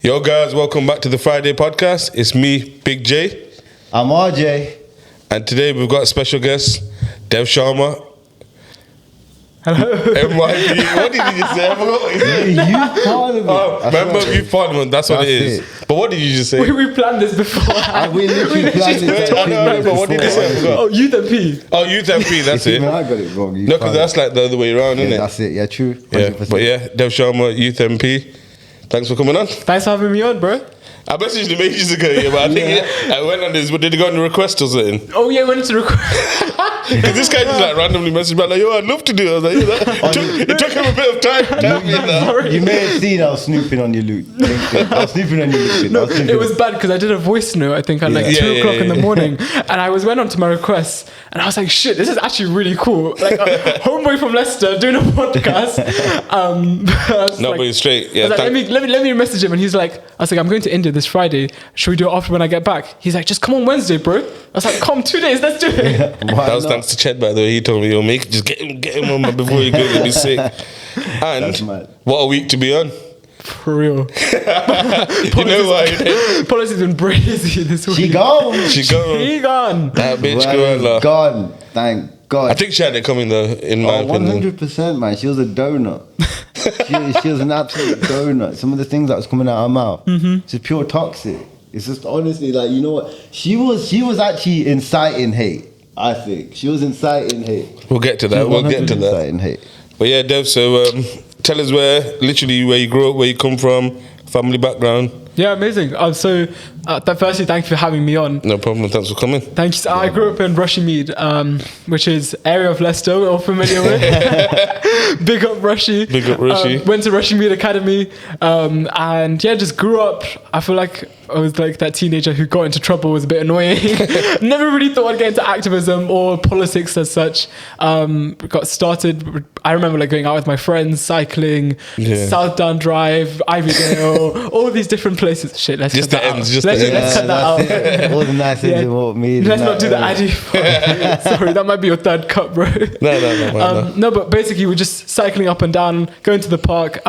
Yo guys, welcome back to the Fryday podcast. It's me, Big J. I'm RJ. And today we've got a special guest, Dev Sharma. Hello. MYP. What did you just say? I forgot what you said. Youth Parliament. Oh, remember Youth Parliament, that's what it is. But what did you just say? We planned this before. We literally planned it. I know, but what did you say? I forgot. Oh, Youth MP. Oh, Youth MP, that's it. I got it wrong. No, because that's like the other way around, isn't it? That's it. Yeah, true. 100%. Yeah, but yeah, Dev Sharma, Youth MP. Thanks for coming on. Thanks for having me on, bro. I messaged him ages ago, yeah, but I think I went on this, but did he go on the request or something? Oh yeah, went to record. Because this guy just like randomly messaged me like, yo, I'd love to do it. I was like, it took him a bit of time to tell me that. You may have seen I was snooping on your loot. I was snooping on your loot. No, it was bad because I did a voice note, I think, at like 2 o'clock in the morning. And I went on to my requests and I was like, shit, this is actually really cool. Like, homeboy from Leicester doing a podcast. No, but it's straight. Yeah, let me message him. And he's like, I was like, I'm going to India this Friday. Should we do it after when I get back? He's like, just come on Wednesday, bro. I was like, come 2 days, let's do it. That was thanks to Ched, by the way. He told me, yo, just get him on before he goes, he'll be sick. And what a week to be on. For real. You know why? Policy's been crazy this week. She gone. She gone. That bitch Suella. Gone. Thank God. I think she had it coming though, in my opinion. 100%, man. She was a donut. she was an absolute donut. Some of the things that was coming out of her mouth, just pure toxic. It's just honestly like, you know what? She was actually inciting hate. I think she was inciting hate. We'll get to that. Inciting hate. But yeah, Dev. So tell us where you grew up, where you come from, family background. Yeah, amazing. Firstly, thank you for having me on. No problem. Thanks for coming. Thank you. I grew up in Rushmead, which is area of Leicester we're all familiar with. Big up Rushy. Big up Rushy. Went to Rushmead Academy, and yeah, just grew up. I feel like I was like that teenager who got into trouble, was a bit annoying. Never really thought I'd get into activism or politics as such. Got started. I remember like going out with my friends, cycling, South Down Drive, Ivydale, all these different places. Shit, let's cut that out. Let's cut that out. All the nice things about me. Let's not do the Addy. Sorry, that might be your third cut, bro. No. No, but basically we're just cycling up and down, going to the park.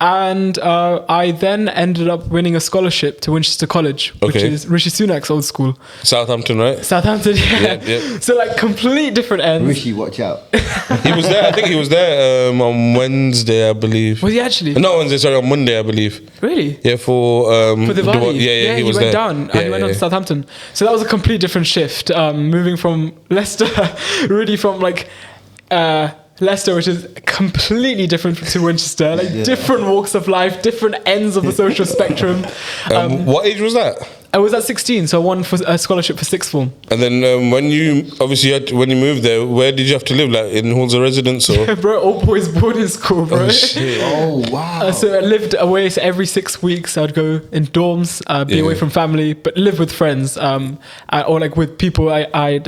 And I then ended up winning a scholarship to Winchester College, which is Rishi Sunak's old school. Southampton, right? Southampton, yeah. So like complete different ends. Rishi, watch out. He was there. I think he was there on Wednesday, I believe. Was he actually? Not Wednesday, sorry, on Monday, I believe. Really? Yeah, for the Valley. Yeah, he was went there. down and he went on to Southampton. So that was a complete different shift. Moving from Leicester, really from like Leicester, which is completely different to Winchester, like different walks of life, different ends of the social spectrum. What age was that? I was at 16, so I won for a scholarship for sixth form. And then when you moved there, where did you have to live? Like in halls of residence or? Bro, old boys boarding school, bro. Oh shit! Oh wow! So I lived away. So every 6 weeks, I'd go in dorms, be away from family, but live with friends, or like with people I'd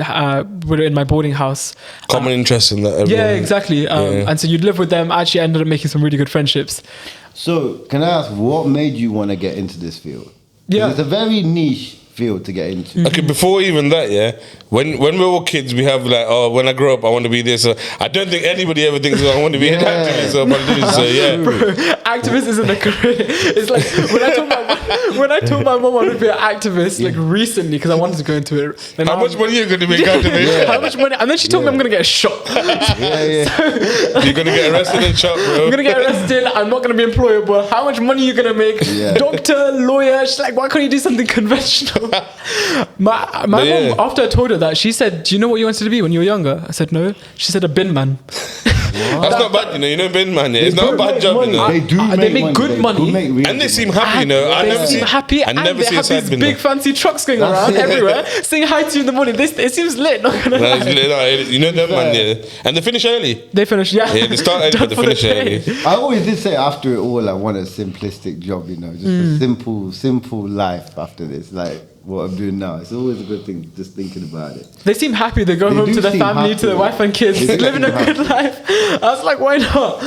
were in my boarding house. Common interest in that. Everyone. Yeah, exactly. And so you'd live with them. I actually ended up making some really good friendships. So can I ask, what made you want to get into this field? Yeah, it's a very niche field to get into. Okay, before even that, when we were kids, we have like, oh, when I grow up, I want to be this. I don't think anybody ever thinks, oh, I want to be an activist or politician. So yeah, bro, activist isn't a career. It's like when I told my mom I wanted to be an activist, like recently, because I wanted to go into it. How much money are you going to make activist? How much money? And then she told me I'm going to get a shot. So, you're going to get arrested and shot, bro. I'm going to get arrested. I'm not going to be employable. How much money are you going to make? Doctor, lawyer. She's like, why can't you do something conventional? My mom, after I told her that, she said, do you know what you wanted to be when you were younger? I said, no. She said, a bin man. That's not bad, you know bin man. It's not a bad job, you know. They make good money. And they seem happy, you know. They seem happy and they have these big fancy trucks going around everywhere saying hi to you in the morning. It seems lit, not gonna lie. You know them, man, And they finish early. They finish, Yeah, they start early, but they finish early. I always did say after it all, I want a simplistic job, you know, just a simple life after this, like what I'm doing now. It's always a good thing just thinking about it. They seem happy. They go home to their family, to their wife and kids, living a good life. I was like, why not?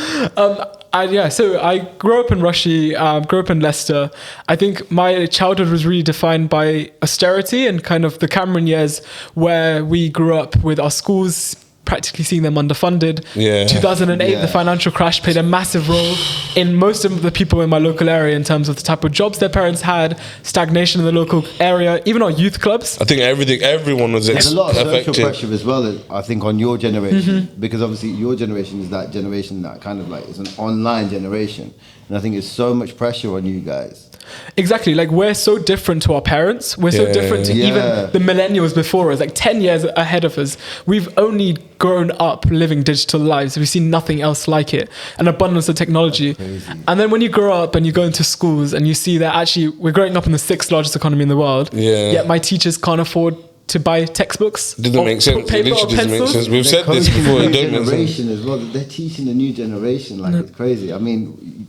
So I grew up in Rushy, grew up in Leicester. I think my childhood was really defined by austerity and kind of the Cameron years where we grew up with our schools practically seeing them underfunded. Yeah. 2008, Yeah. the financial crash played a massive role in most of the people in my local area in terms of the type of jobs their parents had, stagnation in the local area, even our youth clubs. I think everyone was There's a lot of social affected. pressure as well, I think, on your generation, because obviously your generation is that generation that kind of like is an online generation, and I think it's so much pressure on you guys. Exactly, like we're so different to our parents. We're so Yeah. different to Yeah. even the millennials before us, like 10 years ahead of us. We've only grown up living digital lives. We've seen nothing else like it, an abundance of technology. And then when you grow up and you go into schools and you see that actually we're growing up in the 6th largest economy in the world, Yeah. yet my teachers can't afford to buy textbooks. Doesn't or make sense. It paper or literally doesn't make pencils. sense. We've They're said this coaching before. the It new don't make sense. generation as well. They're teaching the new generation like it's crazy. I mean,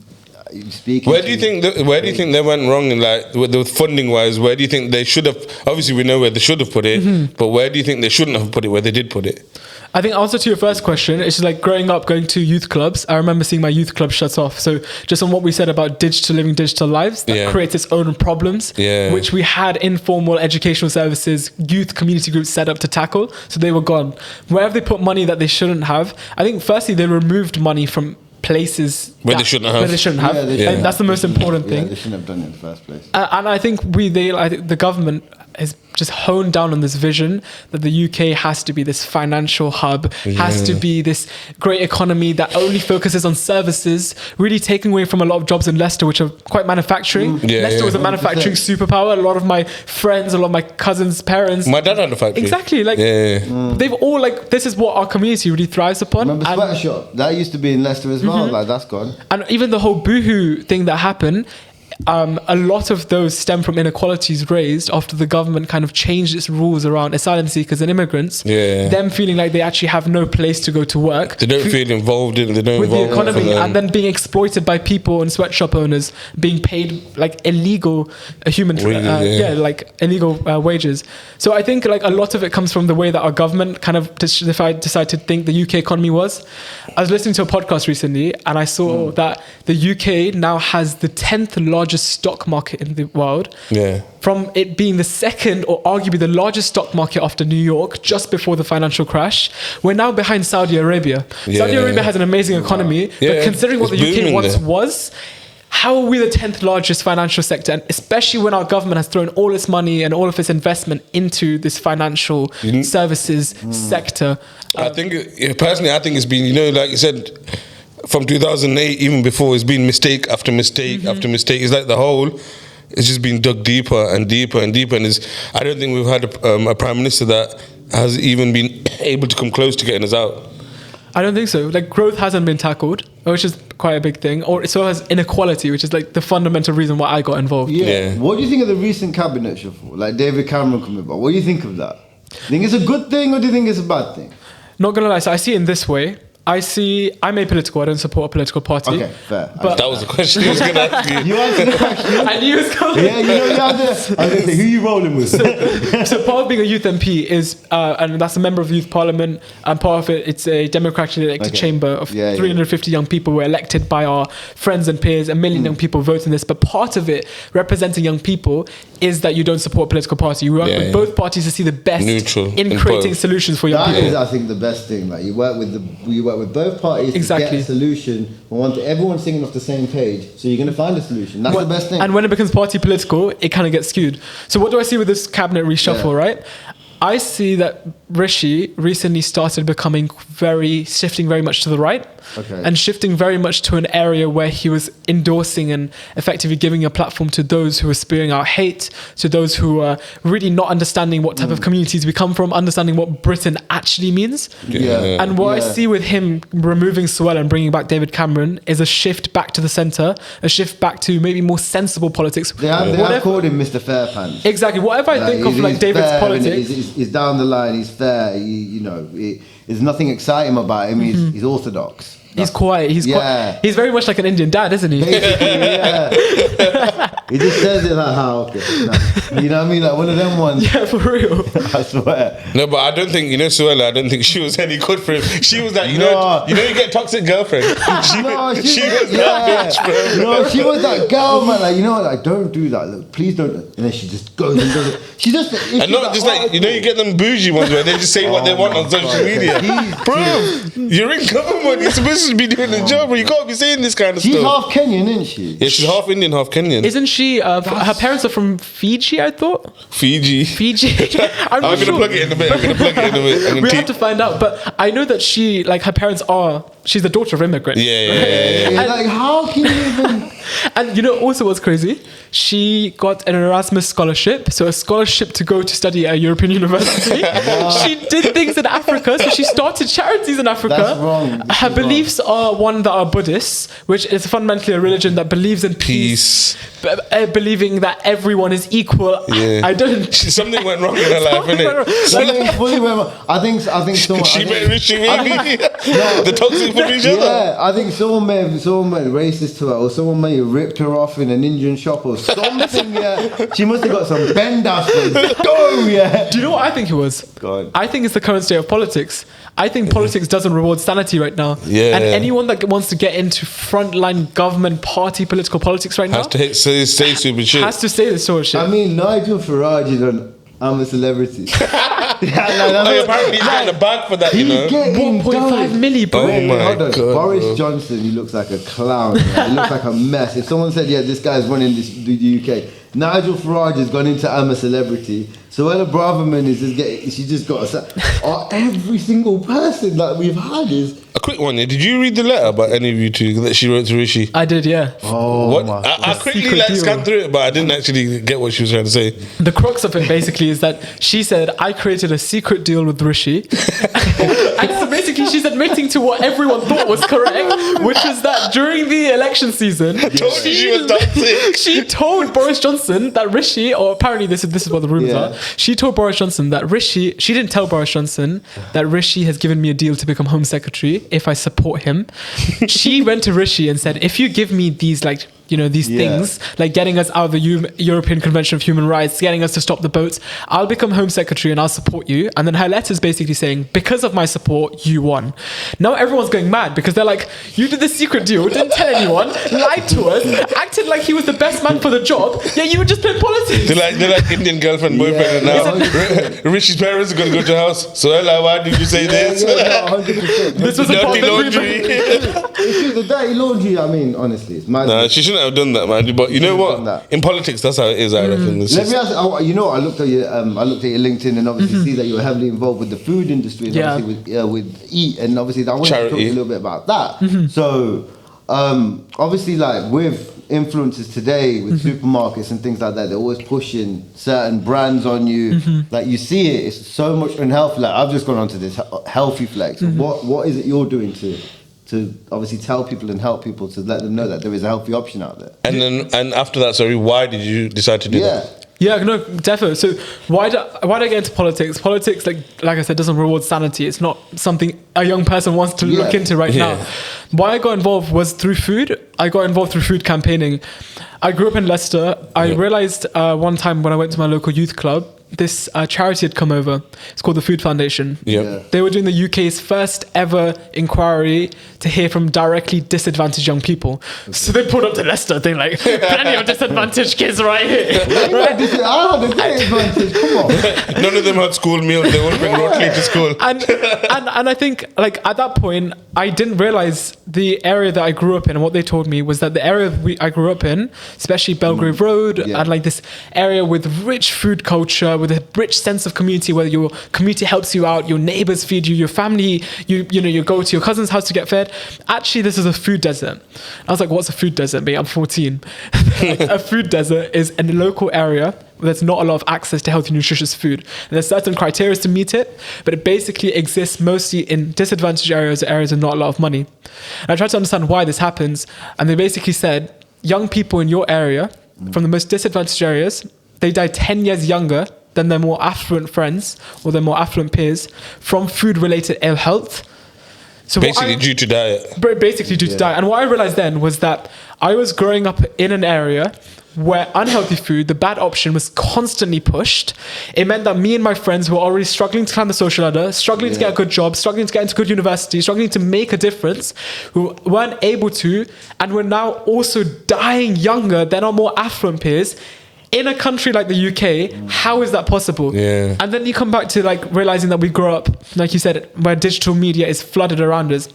speaking. Where do you think? Where do you think they went wrong in like with the funding wise? Where do you think they should have? Obviously, we know where they should have put it, but where do you think they shouldn't have put it? Where they did put it? I think answer to your first question, it's just like growing up, going to youth clubs. I remember seeing my youth club shut off. So just on what we said about living digital lives, that Yeah. creates its own problems, Yeah. which we had informal educational services, youth community groups set up to tackle. So they were gone. Where have they put money that they shouldn't have? I think firstly, they removed money from places Where they shouldn't have. Where they shouldn't have. Yeah, they I shouldn't think that's the most important Yeah, thing. they shouldn't have done it in the first place. And I think I think the government has just honed down on this vision that the UK has to be this financial hub, has to be this great economy that only focuses on services, really taking away from a lot of jobs in Leicester, which are quite manufacturing. Yeah, Leicester yeah. was a manufacturing superpower. A lot of my friends, a lot of my cousins' parents. My dad had a factory. Exactly. Like Yeah. they've all this is what our community really thrives upon. Remember And- Sweatshop? That used to be in Leicester as well. Like that's gone. And even the whole boohoo thing that happened, a lot of those stem from inequalities raised after the government kind of changed its rules around asylum seekers and immigrants. Yeah. Them feeling like they actually have no place to go to work. They don't feel involved in. They don't With the involve economy, them. and then being exploited by people and sweatshop owners, being paid like illegal Wages, yeah. like illegal wages. So I think like a lot of it comes from the way that our government kind of decided to think the UK economy was. I was listening to a podcast recently, and I saw that the UK now has the 10th largest stock market in the world. Yeah. From it being the second or arguably the largest stock market after New York, just before the financial crash, we're now behind Saudi Arabia. Yeah. Saudi Arabia has an amazing economy, Yeah, but considering what it's the UK booming once there. was, how are we the 10th largest financial sector? And especially when our government has thrown all its money and all of its investment into this financial services sector. I think personally, I think it's been, like you said, from 2008, even before, it's been mistake after mistake after mistake. It's like the hole. It's just been dug deeper and deeper and deeper, and I don't think we've had a prime minister that has even been able to come close to getting us out. I don't think so. Like growth hasn't been tackled, which is quite a big thing, or so has inequality, which is like the fundamental reason why I got involved. Yeah. What do you think of the recent cabinet shuffle? Like David Cameron coming back. What do you think of that? Do you think it's a good thing or do you think it's a bad thing? Not gonna lie, so I see it in this way. I'm apolitical. I don't support a political party. Okay, fair. But- That was the question I was going to ask you. You answered the question. I knew it was coming. Yeah, you know, I was going to say, who you rolling with? So part of being a youth MP is, and that's a member of youth parliament, and part of it's a democratically elected Okay. chamber of Yeah, yeah. 350 young people who are elected by our friends and peers. A million young people vote in this, but part of it, representing young people, is that you don't support a political party. You work Yeah, with yeah. both parties to see the best Neutral, in in creating both. solutions for young That people. is, I think, the best thing. Like you work with both parties to Exactly. get a solution. Everyone's singing off the same page, so you're going to find a solution. That's the best thing. And when it becomes party political, it kind of gets skewed. So what do I see with this cabinet reshuffle, Yeah. right? I see that Rishi recently started shifting very much to the right, Okay. and shifting very much to an area where he was endorsing and effectively giving a platform to those who are spewing out hate, to those who are really not understanding what type of communities we come from, understanding what Britain actually means. Yeah. And what I Yeah. see with him removing Suella and bringing back David Cameron is a shift back to the centre, a shift back to maybe more sensible politics. They have called him Mr. Fairpants. Exactly. Whatever I think of he's like David's fair, politics. He's down the line. He's fair. There's nothing exciting about him. He's orthodox. He's quiet. He's Yeah. quiet. He's very much like an Indian dad, isn't he? Basically, yeah. He just says it like, how, okay. No. You know what I mean? Like one of them ones. Yeah, for real. I swear. No, but I don't think, Suella, I don't think she was any good for him. She was like, you No. get toxic girlfriend. She was that bitch, bro. No, she was that girl, man. Like, you know what? Like, don't do that. Look, please don't. And then she just goes and does it. She just. And not just like, you get them bougie ones where they just say what they want on social media. Bro, you're in government. You're supposed to be doing the job, but you can't be saying this kind of She's stuff. half Kenyan, isn't she? Yeah, she's half Indian, half Kenyan. Isn't she? Her parents are from Fiji, I thought. Fiji. I'm I'm not gonna sure. plug it in a bit. I'm gonna plug it in a bit. We have to find out, but I know that she, like, her parents are. She's the daughter of immigrants. Yeah. Like, how can you even? And also what's crazy? She got an Erasmus scholarship, so a scholarship to go to study at a European university. She did things in Africa, so she started charities in Africa. That's wrong. Her beliefs are one that are Buddhists, which is fundamentally a religion that believes in peace. Believing that everyone is equal. Yeah. I don't. Something went wrong in her life, innit? I think someone. She met Rishi, maybe. The toxic from each other. Yeah, I think someone may have racist to her, or someone may have ripped her off in an Indian shop or something. Yeah, she must have got some benders. Go, yeah. Do you know what I think it was? God. I think it's the current state of politics. I think politics doesn't reward sanity right now. Yeah. And anyone that wants to get into frontline government party political politics right now Has to say stupid shit. has to say this sort of shit. I mean, Nigel Farage is on I'm a Celebrity. Apparently he's getting a bag for that, He's getting 1.5 million, bro. Oh my Hold on. God, Boris bro. Johnson, he looks like a clown. Man. He looks like a mess. If someone said, yeah, this guy's running the UK, Nigel Farage has gone into I'm a Celebrity. Suella Braverman is just getting, she just got every single person that we've had is. A quick one, yeah. Did you read the letter by any of you two that she wrote to Rishi? I did, yeah. Oh, What? my. I quickly secret deal. scanned through it, but I didn't actually get what she was trying to say. The crux of it basically is that she said, I created a secret deal with Rishi. And so basically she's admitting to what everyone thought was correct, which was that during the election season, Told you she was toxic. she told Boris Johnson that Rishi, or apparently this is what the rumors Yeah. are, she told Boris Johnson that Rishi, she didn't tell Boris Johnson that Rishi has given me a deal to become Home Secretary if I support him. She went to Rishi and said, if you give me these, like, these things, like getting us out of the European Convention of Human Rights, getting us to stop the boats, I'll become Home Secretary and I'll support you. And then her letter's basically saying, because of my support, you won. Now everyone's going mad because they're like, you did this secret deal, didn't tell anyone, lied to us, acted like he was the best man for the job, yet you were just playing politics. They're like Indian girlfriend, boyfriend, and now Rishi's parents are going to go to your house. So, Ella, why did you say this? Yeah, 100%. This was a part Dirty of the laundry. It's the dirty laundry, I mean, honestly, it's mad. Nah, she shouldn't have done that, man. But you know done what? that. In politics, that's how it is, I reckon. It's Let me just- ask. I looked at your LinkedIn and obviously see that you were heavily involved with the food industry and Yeah. obviously with Eat, and obviously I want to talk to Charity. you a little bit about that. So, obviously, like with influencers today, with supermarkets and things like that, they're always pushing certain brands on you. Like you see it, it's so much unhealthy. Like I've just gone onto this healthy flex. What is it you're doing to obviously tell people and help people to let them know that there is a healthy option out there? And after that, sorry, why did you decide to do Yeah. that? Yeah, no, definitely. So why do I get into politics? Politics, like I said, doesn't reward sanity. It's not something a young person wants to look into right Yeah. now. Why I got involved was through food. I got involved through food campaigning. I grew up in Leicester. I realized one time when I went to my local youth club, this charity had come over. It's called the Food Foundation. Yeah. They were doing the UK's first ever inquiry to hear from directly disadvantaged young people. So they pulled up to Leicester. They're like, plenty of disadvantaged kids right here. I had a great advantage. Come on. None of them had school meals. They all bring rotary to school. And I think, like, at that point, I didn't realize the area that I grew up in. And what they told me was that the area I grew up in, especially Belgrave Road, and like this area with rich food culture, with a rich sense of community, where your community helps you out, your neighbors feed you, your family, you go to your cousin's house to get fed. Actually, this is a food desert. I was like, what's a food desert? Mate, I'm 14. Like, a food desert is in a local area where there's not a lot of access to healthy, nutritious food. And there's certain criteria to meet it, but it basically exists mostly in disadvantaged areas, areas with not a lot of money. And I tried to understand why this happens, and they basically said, young people in your area, from the most disadvantaged areas, they die 10 years younger than their more affluent friends or their more affluent peers from food-related ill health. So what basically due to diet. basically due to diet. And what I realized then was that I was growing up in an area where unhealthy food, the bad option, was constantly pushed. It meant that me and my friends who were already struggling to climb the social ladder, struggling to get a good job, struggling to get into good university, struggling to make a difference, who weren't able to, and were now also dying younger than our more affluent peers. In a country like the UK, how is that possible? Yeah. And then you come back to like realizing that we grow up, like you said, where digital media is flooded around us.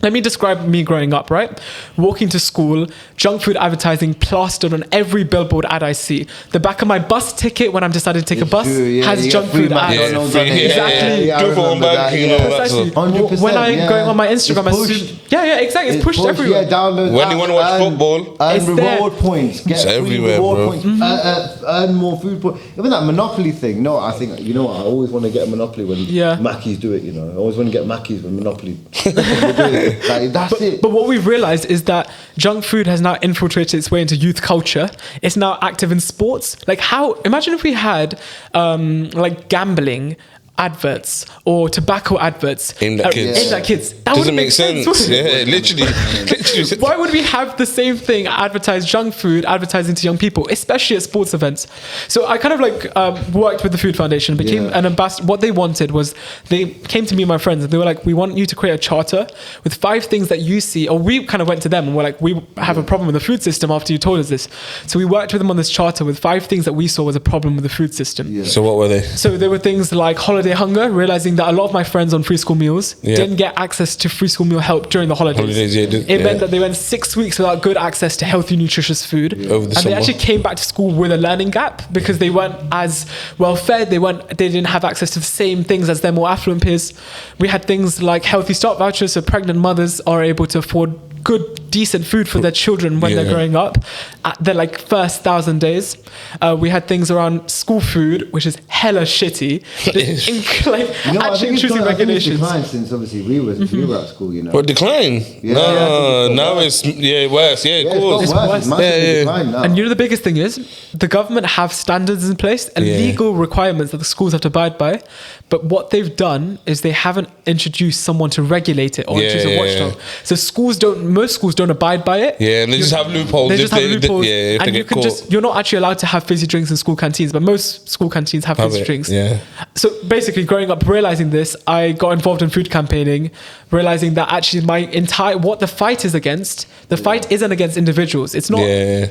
Let me describe me growing up, right? Walking to school, junk food advertising plastered on every billboard ad I see. The back of my bus ticket when I'm deciding to take a bus has junk food ads. Exactly. Do for one bag, you know, that's all. 100%, When I'm going on my Instagram, exactly. It's pushed everywhere. Yeah, download When you want to watch football, It's earn there. reward points. Get It's free everywhere, reward bro. points. Earn more food points. Even that Monopoly thing. No, I think, you know what? I always want to get a Monopoly when Mackies do it, you know. I always want to get Mackies when Monopoly do it. Like, that's it. But what we've realized is that junk food has now infiltrated its way into youth culture. It's now active in sports. Like imagine if we had like gambling adverts or tobacco adverts aimed at kids. That Doesn't make sense. Literally. Why would we have the same thing advertise junk food advertising to young people, especially at sports events? So I kind of like worked with the Food Foundation, became an ambassador. What they wanted was, they came to me and my friends and they were like, we want you to create a charter with 5 things that you see, or we kind of went to them and we're like, we have a problem with the food system after you told us this. So we worked with them on this charter with 5 things that we saw was a problem with the food system. So what were they? So there were things like holiday hunger, realizing that a lot of my friends on free school meals didn't get access to free school meal help during the holidays. It meant that they went 6 weeks without good access to healthy, nutritious food. Over the and summer. they actually came back to school with a learning gap because they weren't as well fed. They didn't have access to the same things as their more affluent peers. We had things like healthy start vouchers, so pregnant mothers are able to afford good, decent food for their children when they're growing up at their like first 1,000 days. We had things around school food, which is hella shitty. Actually introducing regulations. It's declined since obviously we were at school, you know. What, decline? No, now it's worse. Yeah, of course. It's massively declined now. And you know the biggest thing is, the government have standards in place and legal requirements that the schools have to abide by. But what they've done is they haven't introduced someone to regulate it or introduce a watchdog. So most schools don't abide by it. Yeah, and they just have loopholes. They just have loopholes. If And they you get can caught. you're not actually allowed to have fizzy drinks in school canteens, but most school canteens have fizzy drinks. Yeah. So basically, growing up, realizing this, I got involved in food campaigning, realizing that actually what the fight is against, the fight isn't against individuals. It's not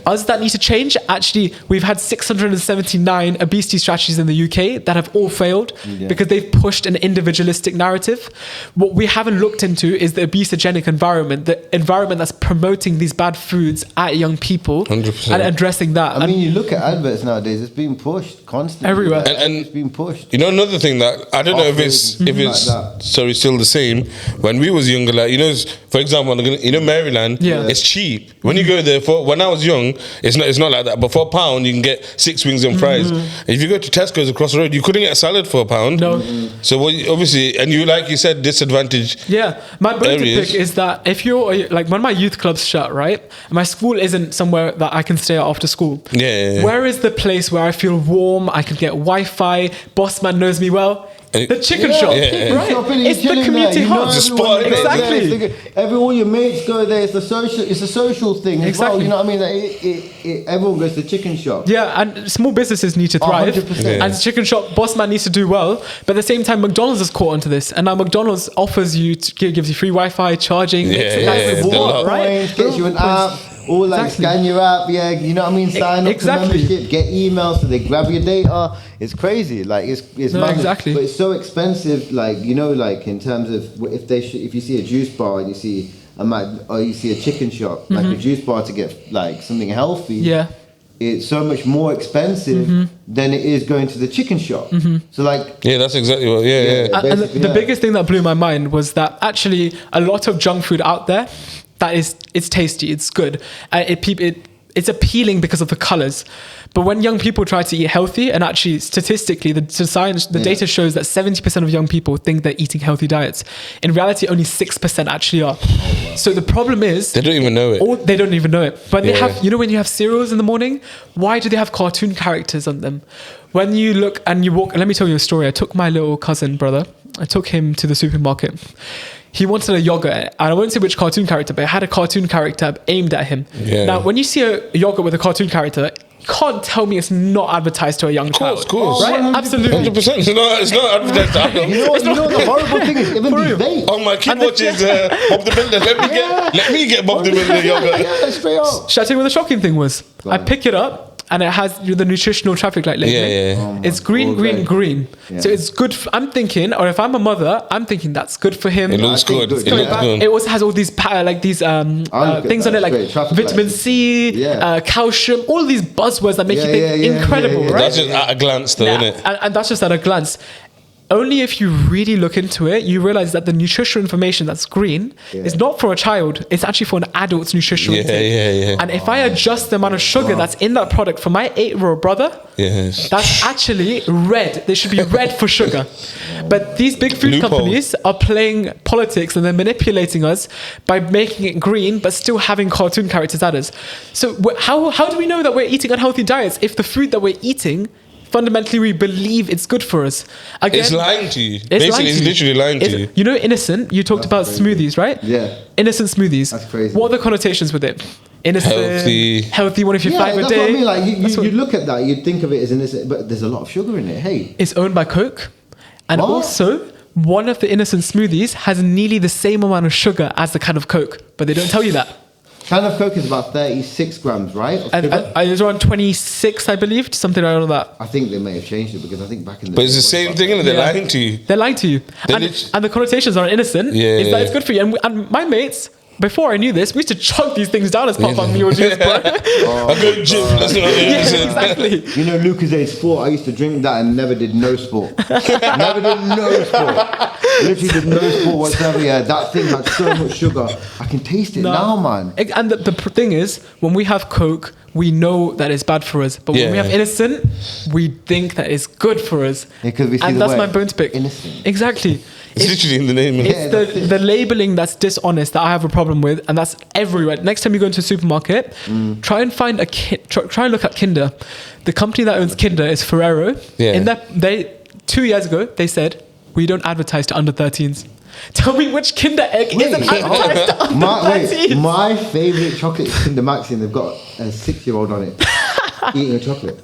us that need to change. Actually, we've had 679 obesity strategies in the UK that have all failed because they've pushed an individualistic narrative. What we haven't looked into is the obesogenic environment, the environment that's promoting these bad foods at young people 100%. and addressing that. I mean, you look at adverts nowadays; it's being pushed constantly Everywhere. And it's being pushed. You know, another thing that I don't know if it's like that. still the same. When we was younger, like, you know, for example, you know, Maryland, it's cheap. When you go there when I was young, it's not like that. But for £1, you can get 6 wings and fries. If you go to Tesco's across the road, you couldn't get a salad for £1. No. So obviously, and you, like you said, disadvantaged. Yeah, my bone to areas. pick is that if you're like, when my youth club's shut, right, my school isn't somewhere that I can stay at after school. Yeah. Where is the place where I feel warm? I can get Wi-Fi. Boss man knows me well. The chicken shop, right? It's the community hub. It's a spot. Exactly. All your mates go there. It's a social thing. Exactly. As well. You know what I mean? Everyone goes to the chicken shop. Yeah, and small businesses need to thrive. 100%. And chicken shop, boss man needs to do well. But at the same time, McDonald's has caught onto this. And now McDonald's offers you, gives you free Wi-Fi, charging. Points, gets you an app. Or like scan your app, you know what I mean? Sign up to membership, get emails so they grab your data. It's crazy, like it's massive. Exactly. But it's so expensive, like, you know, like in terms of if you see a juice bar and you see you see a chicken shop, like a juice bar to get like something healthy. Yeah. It's so much more expensive than it is going to the chicken shop. So like, that's exactly what. And the biggest thing that blew my mind was that actually a lot of junk food out there, it's tasty, it's good, it's appealing because of the colors. But when young people try to eat healthy, and actually statistically, the data shows that 70% of young people think they're eating healthy diets. In reality, only 6% actually are. So the problem is they don't even know it. They don't even know it. But they have, you know, when you have cereals in the morning, why do they have cartoon characters on them? When you look and you walk, let me tell you a story. I took my little cousin brother I took him to the supermarket. He wanted a yogurt, and I won't say which cartoon character, but it had a cartoon character aimed at him. Yeah. Now, when you see a yogurt with a cartoon character, you can't tell me it's not advertised to a young child. Of course. Right? 100%. Absolutely. 100%. It's not advertised to adults. You know the horrible thing is, even these vapes. Oh, my kid watches Bob the Builder. Let me get Bob the Builder yogurt. Yeah, straight up. Shall I tell you what the shocking thing was? I pick it up, and it has the nutritional traffic light labeling. Yeah. Oh It's green, God, green, right. green. Yeah. So it's good. I'm thinking, or if I'm a mother, I'm thinking that's good for him. It looks I think good. good. It Coming looks back, good. it also has all these things on it, like Great. Traffic vitamin lights. C, Yeah. calcium, all these buzzwords that make you think Yeah, incredible, yeah. right? That's just at a glance, though, Yeah, isn't it? and that's just at a glance. Only if you really look into it, you realize that the nutritional information that's green is not for a child. It's actually for an adult's nutritional intake. Yeah. And if I adjust the amount of sugar that's in that product for my 8-year-old brother, Yes. that's actually red. They should be red for sugar. But these big food Loophole. companies are playing politics, and they're manipulating us by making it green but still having cartoon characters at us. So how do we know that we're eating unhealthy diets if the food that we're eating, fundamentally we believe it's good for us? Again, It's lying to you. it's Basically, lying it's to you. literally lying to you. You know, innocent, you talked about smoothies, right? Yeah. Innocent smoothies. That's crazy. What are the connotations with it? Innocent, Healthy. one if you're Yeah, 5 a that's day. what I mean. Like That's what- you look at that, you'd think of it as innocent, but there's a lot of sugar in it. Hey, It's owned by Coke. And What? also, one of the innocent smoothies has nearly the same amount of sugar as the can of Coke, but they don't tell you that. can of Coke is about 36 grams, right? of And sugar? it's around 26, I believe, something around that. I think they may have changed it because I think back in the But it's day, the it same was thing, and they're Yeah. lying to you. They're lying to you. They're And, lit- and the connotations are innocent. Yeah, Is that yeah. it's good for you. And my mates, before I knew this, we used to chug these things down as part of our meal juice, bro. I go to the gym. That's what I mean. Yeah, Listen. exactly. You know, Lucasade sport. I used to drink that and never did no sport. Never did no sport. Literally did no sport whatsoever. Yeah, that thing had so much sugar. I can taste it now, man. And the thing is, when we have Coke, we know that it's bad for us. But when we Yeah. have innocent, we think that it's good for us. Because we see and the that's word my bone to pick. innocent. Exactly. It's literally in the name. It's Yeah, that's it. the labeling that's dishonest that I have a problem with, and that's everywhere. Next time you go into a supermarket, try and find try and look at Kinder. The company that owns Kinder is Ferrero. Yeah. In that 2 years ago, they said we don't advertise to under 13s. Tell me which Kinder egg isn't advertised to under 13s. My favourite chocolate is Kinder Maxi, and they've got a 6-year-old on it eating a chocolate.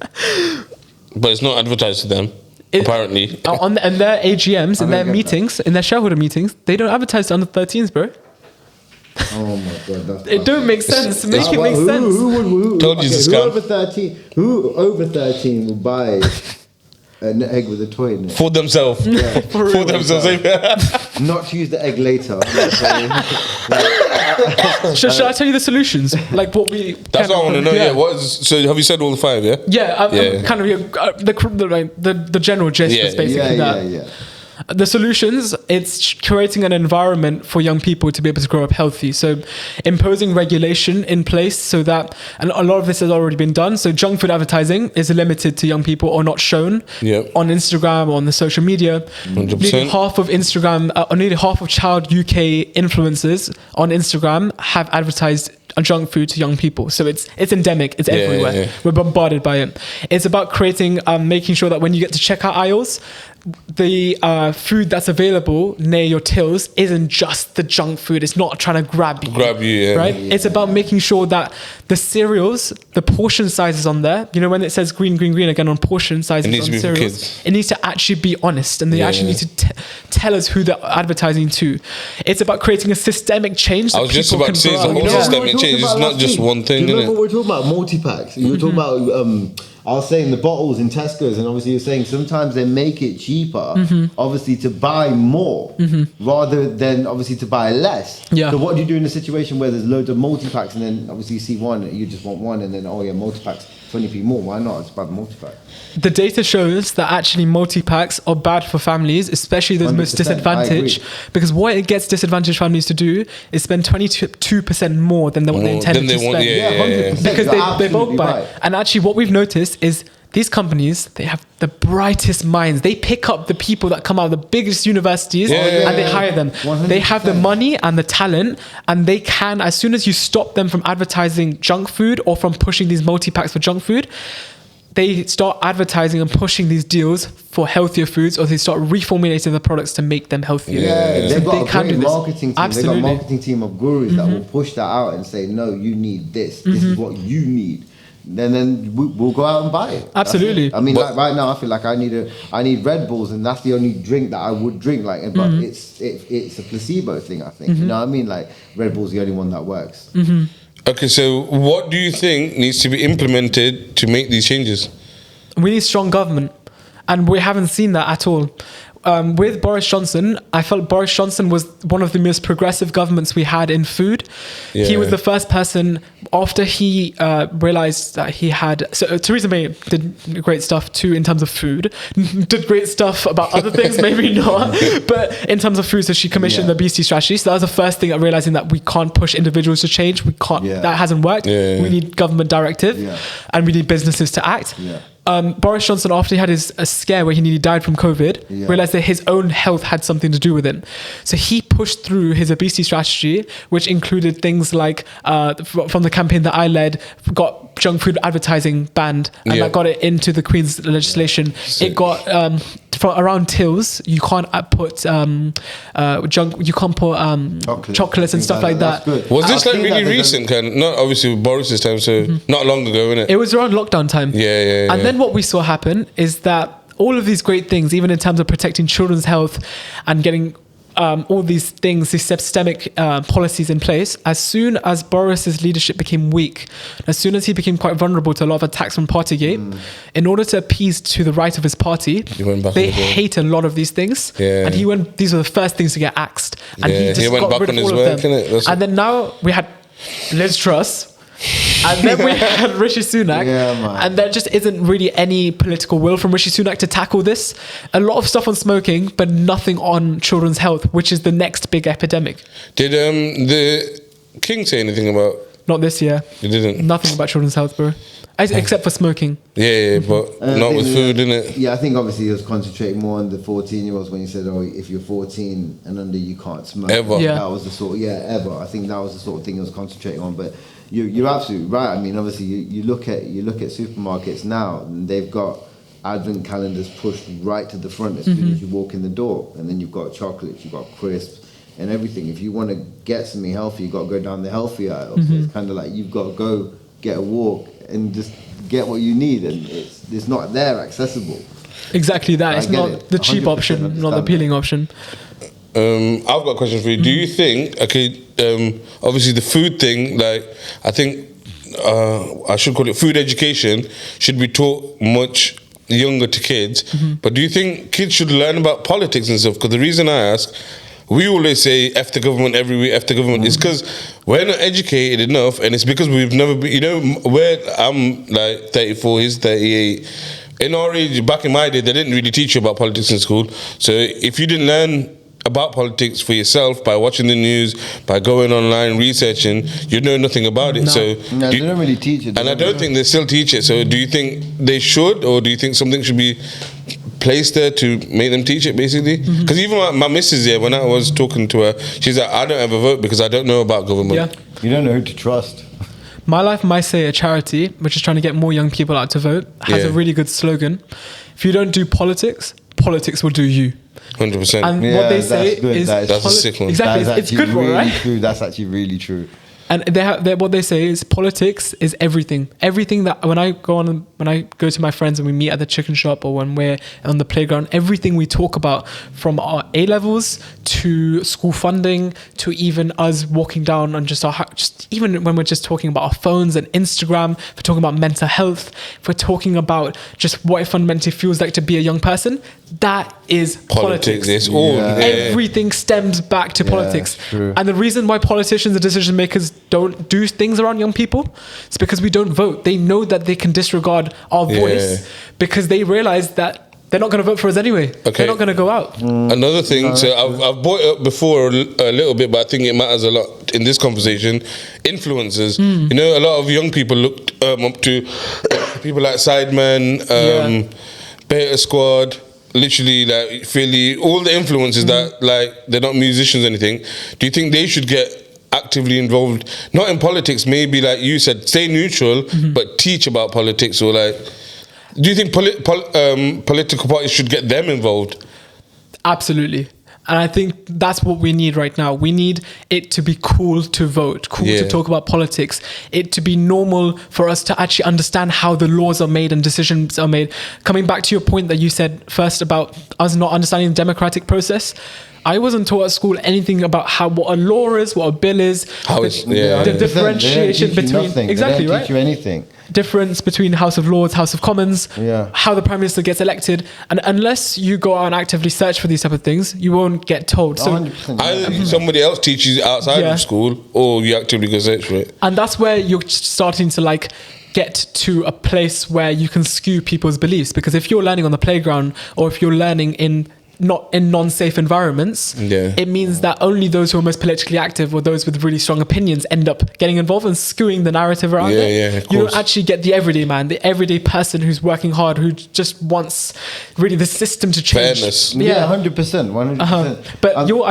But it's not advertised to them, apparently. On their AGMs, in I their don't get meetings, in their shareholder meetings, they don't advertise to under 13s, bro. Oh my god, that's It don't make sense. Make it Well, make sense. Who Told you it's a scam. Who over 13 will buy an egg with a toy in it? For themselves. For themselves. Not to use the egg later. Should I tell you the solutions? Like what we. That's what I want to know. Yeah. What is, so have you said all the 5? Yeah. Yeah, I'm Yeah. kind of the general gist Yeah. is basically that. yeah. The solutions, it's creating an environment for young people to be able to grow up healthy. So imposing regulation in place so that, and a lot of this has already been done. So junk food advertising is limited to young people or not shown Yep. on Instagram or on the social media. 100%. Nearly half of Instagram, or nearly half of child UK influencers on Instagram have advertised junk food to young people. So it's endemic. It's everywhere. yeah. We're bombarded by it. It's about creating, making sure that when you get to checkout aisles, the food that's available near your tills isn't just the junk food. It's not trying to grab you. Yeah. Right? It's about making sure that the cereals, the portion sizes on there, you know, when it says green, green, green again on portion sizes It needs on to be for cereals, kids. it needs to actually be honest, and they actually need to tell us who they're advertising to. It's about creating a systemic change. I was just about to say it's a whole systemic change. It's not just one thing, Do you innit? remember we were talking about multi-packs? You were talking about, I was saying the bottles in Tesco's, and obviously you're saying sometimes they make it cheaper, obviously to buy more, rather than obviously to buy less. Yeah. So what do you do in a situation where there's loads of multi-packs, and then obviously you see one, you just want one, and then, oh yeah, multi-packs, 20p more, why not? It's about the multi-pack. The data shows that actually multi-packs are bad for families, especially those most 100%, I disadvantaged. agree. Because what it gets disadvantaged families to do is spend 22% more than what they intended to spend. Yeah, 100%. Because You're they bulk absolutely buy. right. And actually what we've noticed is these companies, they have the brightest minds. They pick up the people that come out of the biggest universities and they hire them. 100%. They have the money and the talent, and they can, as soon as you stop them from advertising junk food or from pushing these multi-packs for junk food, they start advertising and pushing these deals for healthier foods, or they start reformulating the products to make them healthier. Yeah, So they've got they can a do great this. marketing team. Absolutely. They've got a marketing team of gurus that will push that out and say, no, you need this. This is what you need. Then we'll go out and buy it. Absolutely. I mean, like right now, I feel like I need Red Bulls, and that's the only drink that I would drink. Like, but it's a placebo thing. I think. You know what I mean? Like, Red Bull's the only one that works. Okay, so what do you think needs to be implemented to make these changes? We need strong government, and we haven't seen that at all. With Boris Johnson, I felt Boris Johnson was one of the most progressive governments we had in food. Yeah. He was the first person, after he realized that he had... So Theresa May did great stuff too in terms of food, did great stuff about other things, maybe not, but in terms of food, so she commissioned the obesity strategy. So that was the first thing, realizing that we can't push individuals to change. We can't. That hasn't worked. We need government directive, and we need businesses to act. Boris Johnson, after he had his scare where he nearly died from COVID, realized that his own health had something to do with it. So he pushed through his obesity strategy, which included things like, from the campaign that I led, got junk food advertising banned, and that got it into the Queen's legislation. It got from around tills, you can't put junk, you can't put chocolates and stuff like that. Was this like really recent? Not obviously with Boris's time, so not long ago, innit? It was around lockdown time. And then what we saw happen is that all of these great things, even in terms of protecting children's health and getting all these things, these systemic policies in place, as soon as Boris's leadership became weak, as soon as he became quite vulnerable to a lot of attacks from Partygate, in order to appease to the right of his party, they hate a lot of these things. And these were the first things to get axed. And he just got rid of all of them. And then now we had Liz Truss, and then we had Rishi Sunak, and there just isn't really any political will from Rishi Sunak to tackle this. A lot of stuff on smoking, but nothing on children's health, which is the next big epidemic. Did the King say anything about? Not this year. He didn't. Nothing about children's health, bro. Except for smoking. But not with food, innit? Yeah, I think obviously he was concentrating more on the 14-year-olds when he said, "Oh, if you're 14 and under, you can't smoke." Ever. That was the sort. Ever. I think that was the sort of thing he was concentrating on, but. You're absolutely right. I mean, obviously, you look at supermarkets now, and they've got advent calendars pushed right to the front as soon as you walk in the door, and then you've got chocolates, you've got crisps, and everything. If you want to get something healthy, you've got to go down the healthy aisle. So it's kind of like you've got to go get a walk and just get what you need, and it's not there accessible. Exactly that. It's not the cheap option, not the appealing option. I've got a question for you. Do you think, obviously the food thing, like, I think I should call it food education, should be taught much younger to kids, but do you think kids should learn about politics and stuff? Because the reason I ask, we always say F the government every week, F the government, is because we're not educated enough, and it's because we've never been, where I'm like 34, he's 38. In our age, back in my day, they didn't really teach you about politics in school. So if you didn't learn about politics for yourself by watching the news, by going online, researching, you know nothing about it. So they don't really teach it. And I don't think they still teach it. So do you think they should, or do you think something should be placed there to make them teach it, basically? Because even my missus here, when I was talking to her, she's like, I don't ever vote because I don't know about government. You don't know who to trust. My Life My Say, a charity which is trying to get more young people out to vote, has a really good slogan: if you don't do politics, politics will do you. 100%. And what they say is that's a sick one. Exactly, it's good one, right? True. That's actually really true. And what they say is politics is everything. Everything that when I go to my friends and we meet at the chicken shop, or when we're on the playground, everything we talk about, from our A-levels to school funding to even us walking down and just even when we're just talking about our phones and Instagram, if we're talking about mental health, if we're talking about just what it fundamentally feels like to be a young person, that is politics. It's all everything stems back to politics. True. And the reason why politicians and decision makers don't do things around young people is because we don't vote. They know that they can disregard our voice because they realize that they're not going to vote for us anyway. They're not going to go out. Another thing, so I've brought it up before a little bit, but I think it matters a lot in this conversation. Influencers. You know, a lot of young people looked up to people like Sidemen, Beta Squad, literally like Philly, all the influencers that like they're not musicians or anything. Do you think they should get actively involved, not in politics, maybe like you said, stay neutral, but teach about politics, or like... Do you think political parties should get them involved? Absolutely. And I think that's what we need right now. We need it to be cool to vote, cool to talk about politics, it to be normal for us to actually understand how the laws are made and decisions are made. Coming back to your point that you said first about us not understanding the democratic process, I wasn't taught at school anything about what a law is, what a bill is, the differentiation between exactly, right? Teach you anything. Difference between House of Lords, House of Commons, how the Prime Minister gets elected, and unless you go out and actively search for these type of things, you won't get told. So either somebody else teaches you outside of school, or you actively go search for it. And that's where you're starting to like get to a place where you can skew people's beliefs, because if you're learning on the playground, or if you're learning in non-safe environments, it means that only those who are most politically active or those with really strong opinions end up getting involved and skewing the narrative around it. You don't actually get the everyday man, the everyday person who's working hard, who just wants really the system to change. Fairness. 100%. But your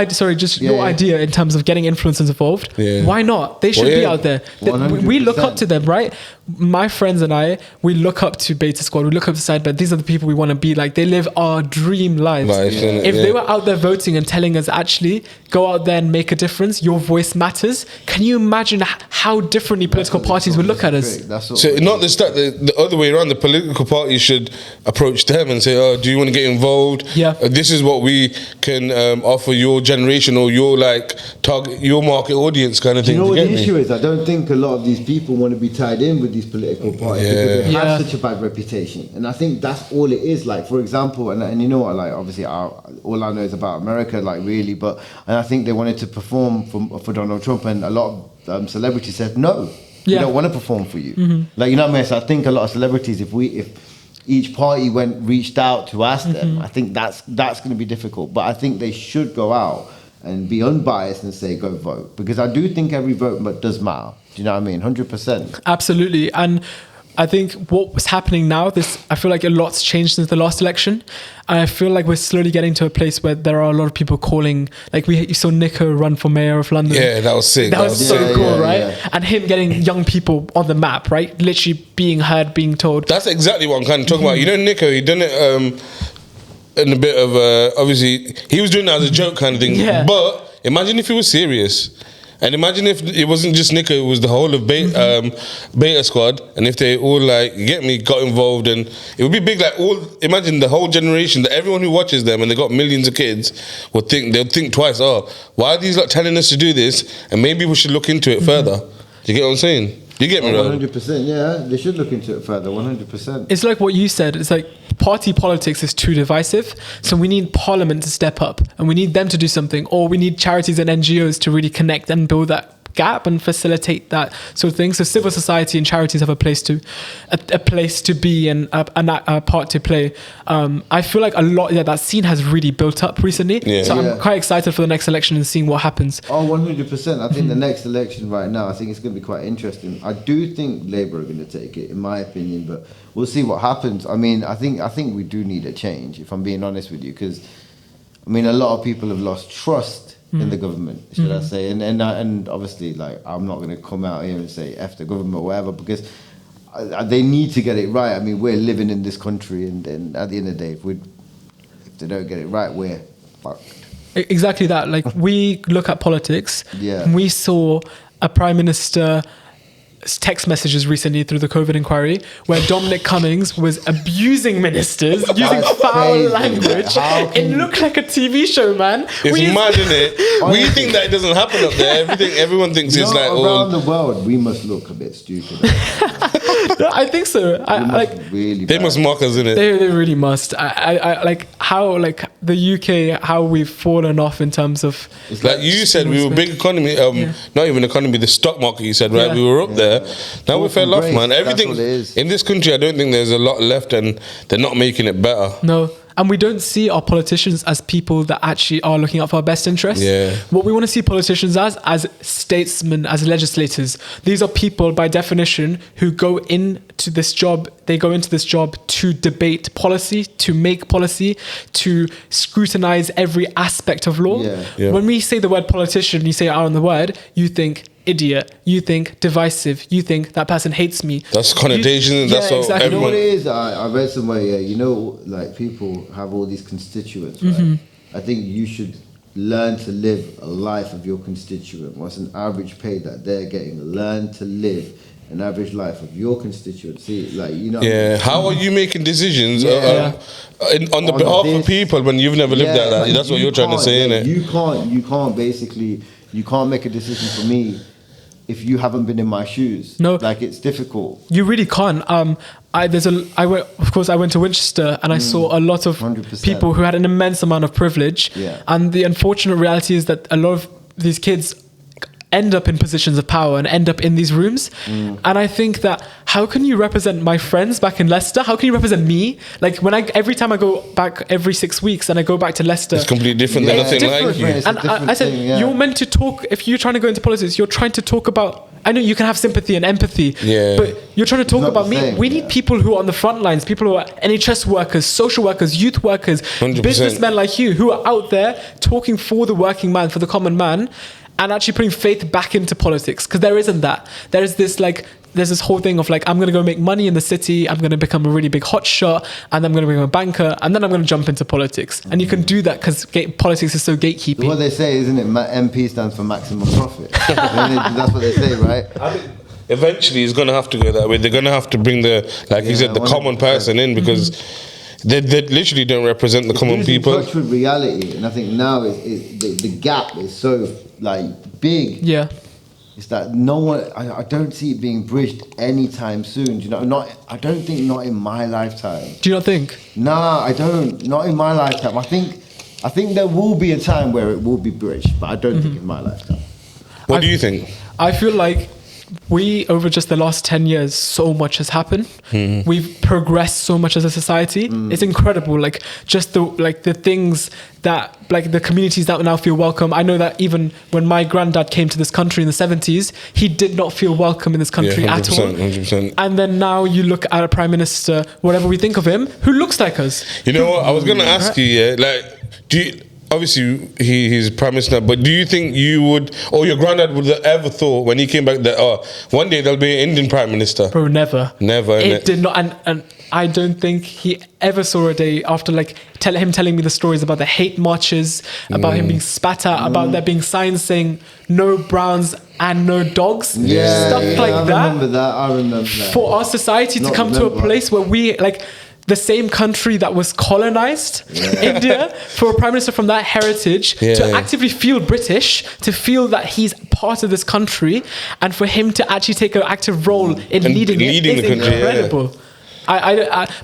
idea in terms of getting influencers involved, why not? They should be out there. We look up to them, right? My friends and I, we look up to Beta Squad, we look up to Sidebed. These are the people we want to be like. They live our dream lives. If they were out there voting and telling us, actually, go out there and make a difference, your voice matters, can you imagine how differently political parties would look at us? So not the other way around, the political parties should approach them and say, oh, do you want to get involved? This is what we can offer your generation or your target, your market audience kind of thing. You know what the issue is? I don't think a lot of these people want to be tied in with these political parties because they have such a bad reputation. And I think that's all it is. Like, for example, and you know what, like, obviously all I know is about America, like, really, but and I think they wanted to perform for Donald Trump, and a lot of celebrities said no, we don't want to perform for you. Like, you know what I mean? So I think a lot of celebrities, if each party reached out to ask them, I think that's going to be difficult. But I think they should go out and be unbiased and say go vote, because I do think every vote does matter. Do you know what I mean? 100%. Absolutely. And I think what was happening now, I feel like a lot's changed since the last election. And I feel like we're slowly getting to a place where there are a lot of people calling, like you saw Nico run for mayor of London. Yeah, that was sick. That was so cool, right? Yeah. And him getting young people on the map, right? Literally being heard, being told. That's exactly what I'm kind of talking about. You know, Nico, he done it in a bit of, obviously, he was doing that as a joke kind of thing. Yeah. But imagine if he was serious. And imagine if it wasn't just Nico, it was the whole of Beta Squad, and if they all got involved, and it would be big. Like, imagine the whole generation, that everyone who watches them, and they got millions of kids, they'll think twice. Oh, why are these lot telling us to do this? And maybe we should look into it further. Do you get what I'm saying? You get me, right? 100%, yeah. They should look into it further, 100%. It's like what you said. It's like party politics is too divisive. So we need Parliament to step up, and we need them to do something, or we need charities and NGOs to really connect and build that gap and facilitate that sort of thing. So civil society and charities have a place to be and a part to play. I feel like a lot that scene has really built up recently. I'm quite excited for the next election and seeing what happens. 100%. I think the next election right now, I think it's going to be quite interesting. I do think Labour are going to take it, in my opinion, but we'll see what happens. I mean, I think we do need a change, if I'm being honest with you, because I mean, a lot of people have lost trust in the government, should I say, and obviously, like, I'm not going to come out here and say F the government or whatever, because they need to get it right. I mean, we're living in this country, and then at the end of the day, if they don't get it right, we're fucked. Exactly that. Like, we look at politics, and we saw a Prime Minister text messages recently through the COVID inquiry where Dominic Cummings was abusing ministers, using foul language. It looked like a TV show, man. It's mad, isn't it? We think that it doesn't happen up there. Everyone thinks it's like around the world. We must look a bit stupid. I think so. They must mock us, innit? They really must. I like how the UK, how we've fallen off in terms of. Like you said, we were big economy. Not even economy. The stock market. You said, right? We were up there. Now we fell off, man. Everything in this country, I don't think there's a lot left, and they're not making it better. No. And we don't see our politicians as people that actually are looking out for our best interests. Yeah. What we want to see politicians as statesmen, as legislators. These are people, by definition, who go in to this job, they go into this job to debate policy, to make policy, to scrutinize every aspect of law. Yeah. When we say the word politician, you say out on the word, you think idiot, you think divisive, you think that person hates me. That's connotation. That's what exactly. You know what everyone. it is? I read somewhere, you know, like people have all these constituents, right? I think you should learn to live a life of your constituent. What's an average pay that they're getting? Learn to live an average life of your constituency. Like, you know. Yeah. How are you making decisions on the On behalf this- of people when you've never lived that? like, That's what you you're trying to can't, say, like, innit? You can't basically, you can't make a decision for me if you haven't been in my shoes. No. Like, it's difficult. You really can't. I went to Winchester and I saw a lot of 100%. people who had an immense amount of privilege. Yeah. And the unfortunate reality is that a lot of these kids end up in positions of power and end up in these rooms. And I think that how can you represent my friends back in Leicester? How can you represent me? Like every time I go back every 6 weeks and I go back to Leicester, It's completely different. Yeah, They're nothing it's like different, you. right? It's a and different I said, thing, yeah. you're meant to talk, if you're trying to go into politics, you're trying to talk about, I know you can have sympathy and empathy, Yeah. but you're trying to talk Not about the me. same, We need people who are on the front lines, people who are NHS workers, social workers, youth workers, 100%. businessmen like you who are out there talking for the working man, for the common man, and actually putting faith back into politics. Because there isn't that. There's this whole thing of like, I'm going to go make money in the city, I'm going to become a really big hotshot, and I'm going to become a banker, and then I'm going to jump into politics. And you can do that because politics is so gatekeeping. What they say, isn't it? MP stands for maximum profit. That's what they say, right? I think eventually it's going to have to go that way. They're going to have to bring the, like you said, the 100%. common person in because they literally don't represent the common Losing people. touch with reality, and I think now the gap is so like big. Yeah. It's that no one. I don't see it being bridged anytime soon. You know, I don't think not in my lifetime. Do you not think? Nah, I don't. Not in my lifetime. I think there will be a time where it will be bridged, but I don't think in my lifetime. What do you think? I feel like over just the last 10 years, so much has happened. We've progressed so much as a society. It's incredible. Like just the things that, like the communities that now feel welcome. I know that even when my granddad came to this country in the 70s, he did not feel welcome in this country Yeah, at all. 100%. And then now you look at a prime minister, whatever we think of him, who looks like us. You know what? I was going to ask you, like, do you, obviously he's prime minister, but do you think you would, or your granddad would have ever thought when he came back that one day there'll be an Indian prime minister? Bro, never. Never, It innit? did not, and I don't think he ever saw a day after like him telling me the stories about the hate marches, about him being spat at, about there being signs saying no browns and no dogs, stuff like I that. remember that. I remember that. For our society to Not come to a remember. place where we like the same country that was colonized, India, for a prime minister from that heritage to actively feel British, to feel that he's part of this country, and for him to actually take an active role in And leading leading it is the country, incredible.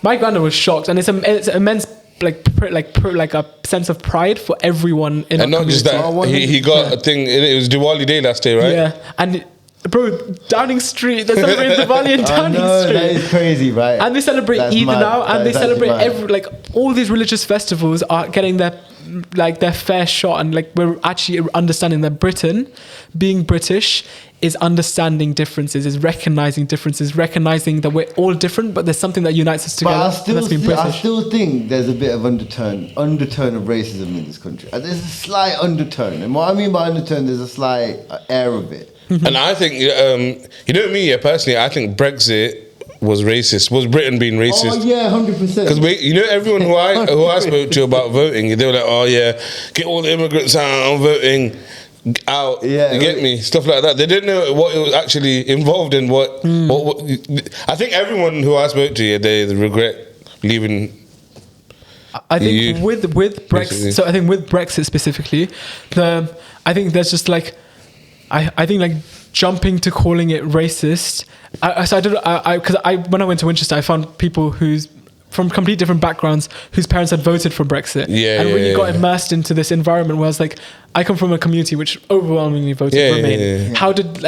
My granddad was shocked, and it's immense. Like a sense of pride for everyone in And our not just community. that, he got a thing, it was Diwali Day last day, right? Yeah, and bro, Downing Street, they're celebrating Diwali in I Downing know, Street. that is crazy, right? And they celebrate That's Eid mad. now, That and they is actually celebrate mad. all these religious festivals are getting their fair shot, and like we're actually understanding that Britain, being British, is understanding differences, is recognizing differences, recognizing that we're all different, but there's something that unites us together. But and that's being I British. still think there's a bit of undertone of racism in this country. There's a slight undertone, and what I mean by undertone, there's a slight air of it. And I think, you know me, personally, I think Brexit was racist. Was Britain being racist? Oh yeah, 100%. Because everyone who I spoke to about voting, they were like, oh yeah, get all the immigrants out, I'm voting out. Yeah, you get me? Stuff like that. They didn't know what it was actually involved in. What I think everyone who I spoke to, they regret leaving. I think EU, with basically. Brexit, so I think with Brexit specifically, I think there's just like, I think like jumping to calling it racist. Because when I went to Winchester, I found people who's from complete different backgrounds whose parents had voted for Brexit, and really got immersed into this environment where I was like, I come from a community which overwhelmingly voted Remain. How did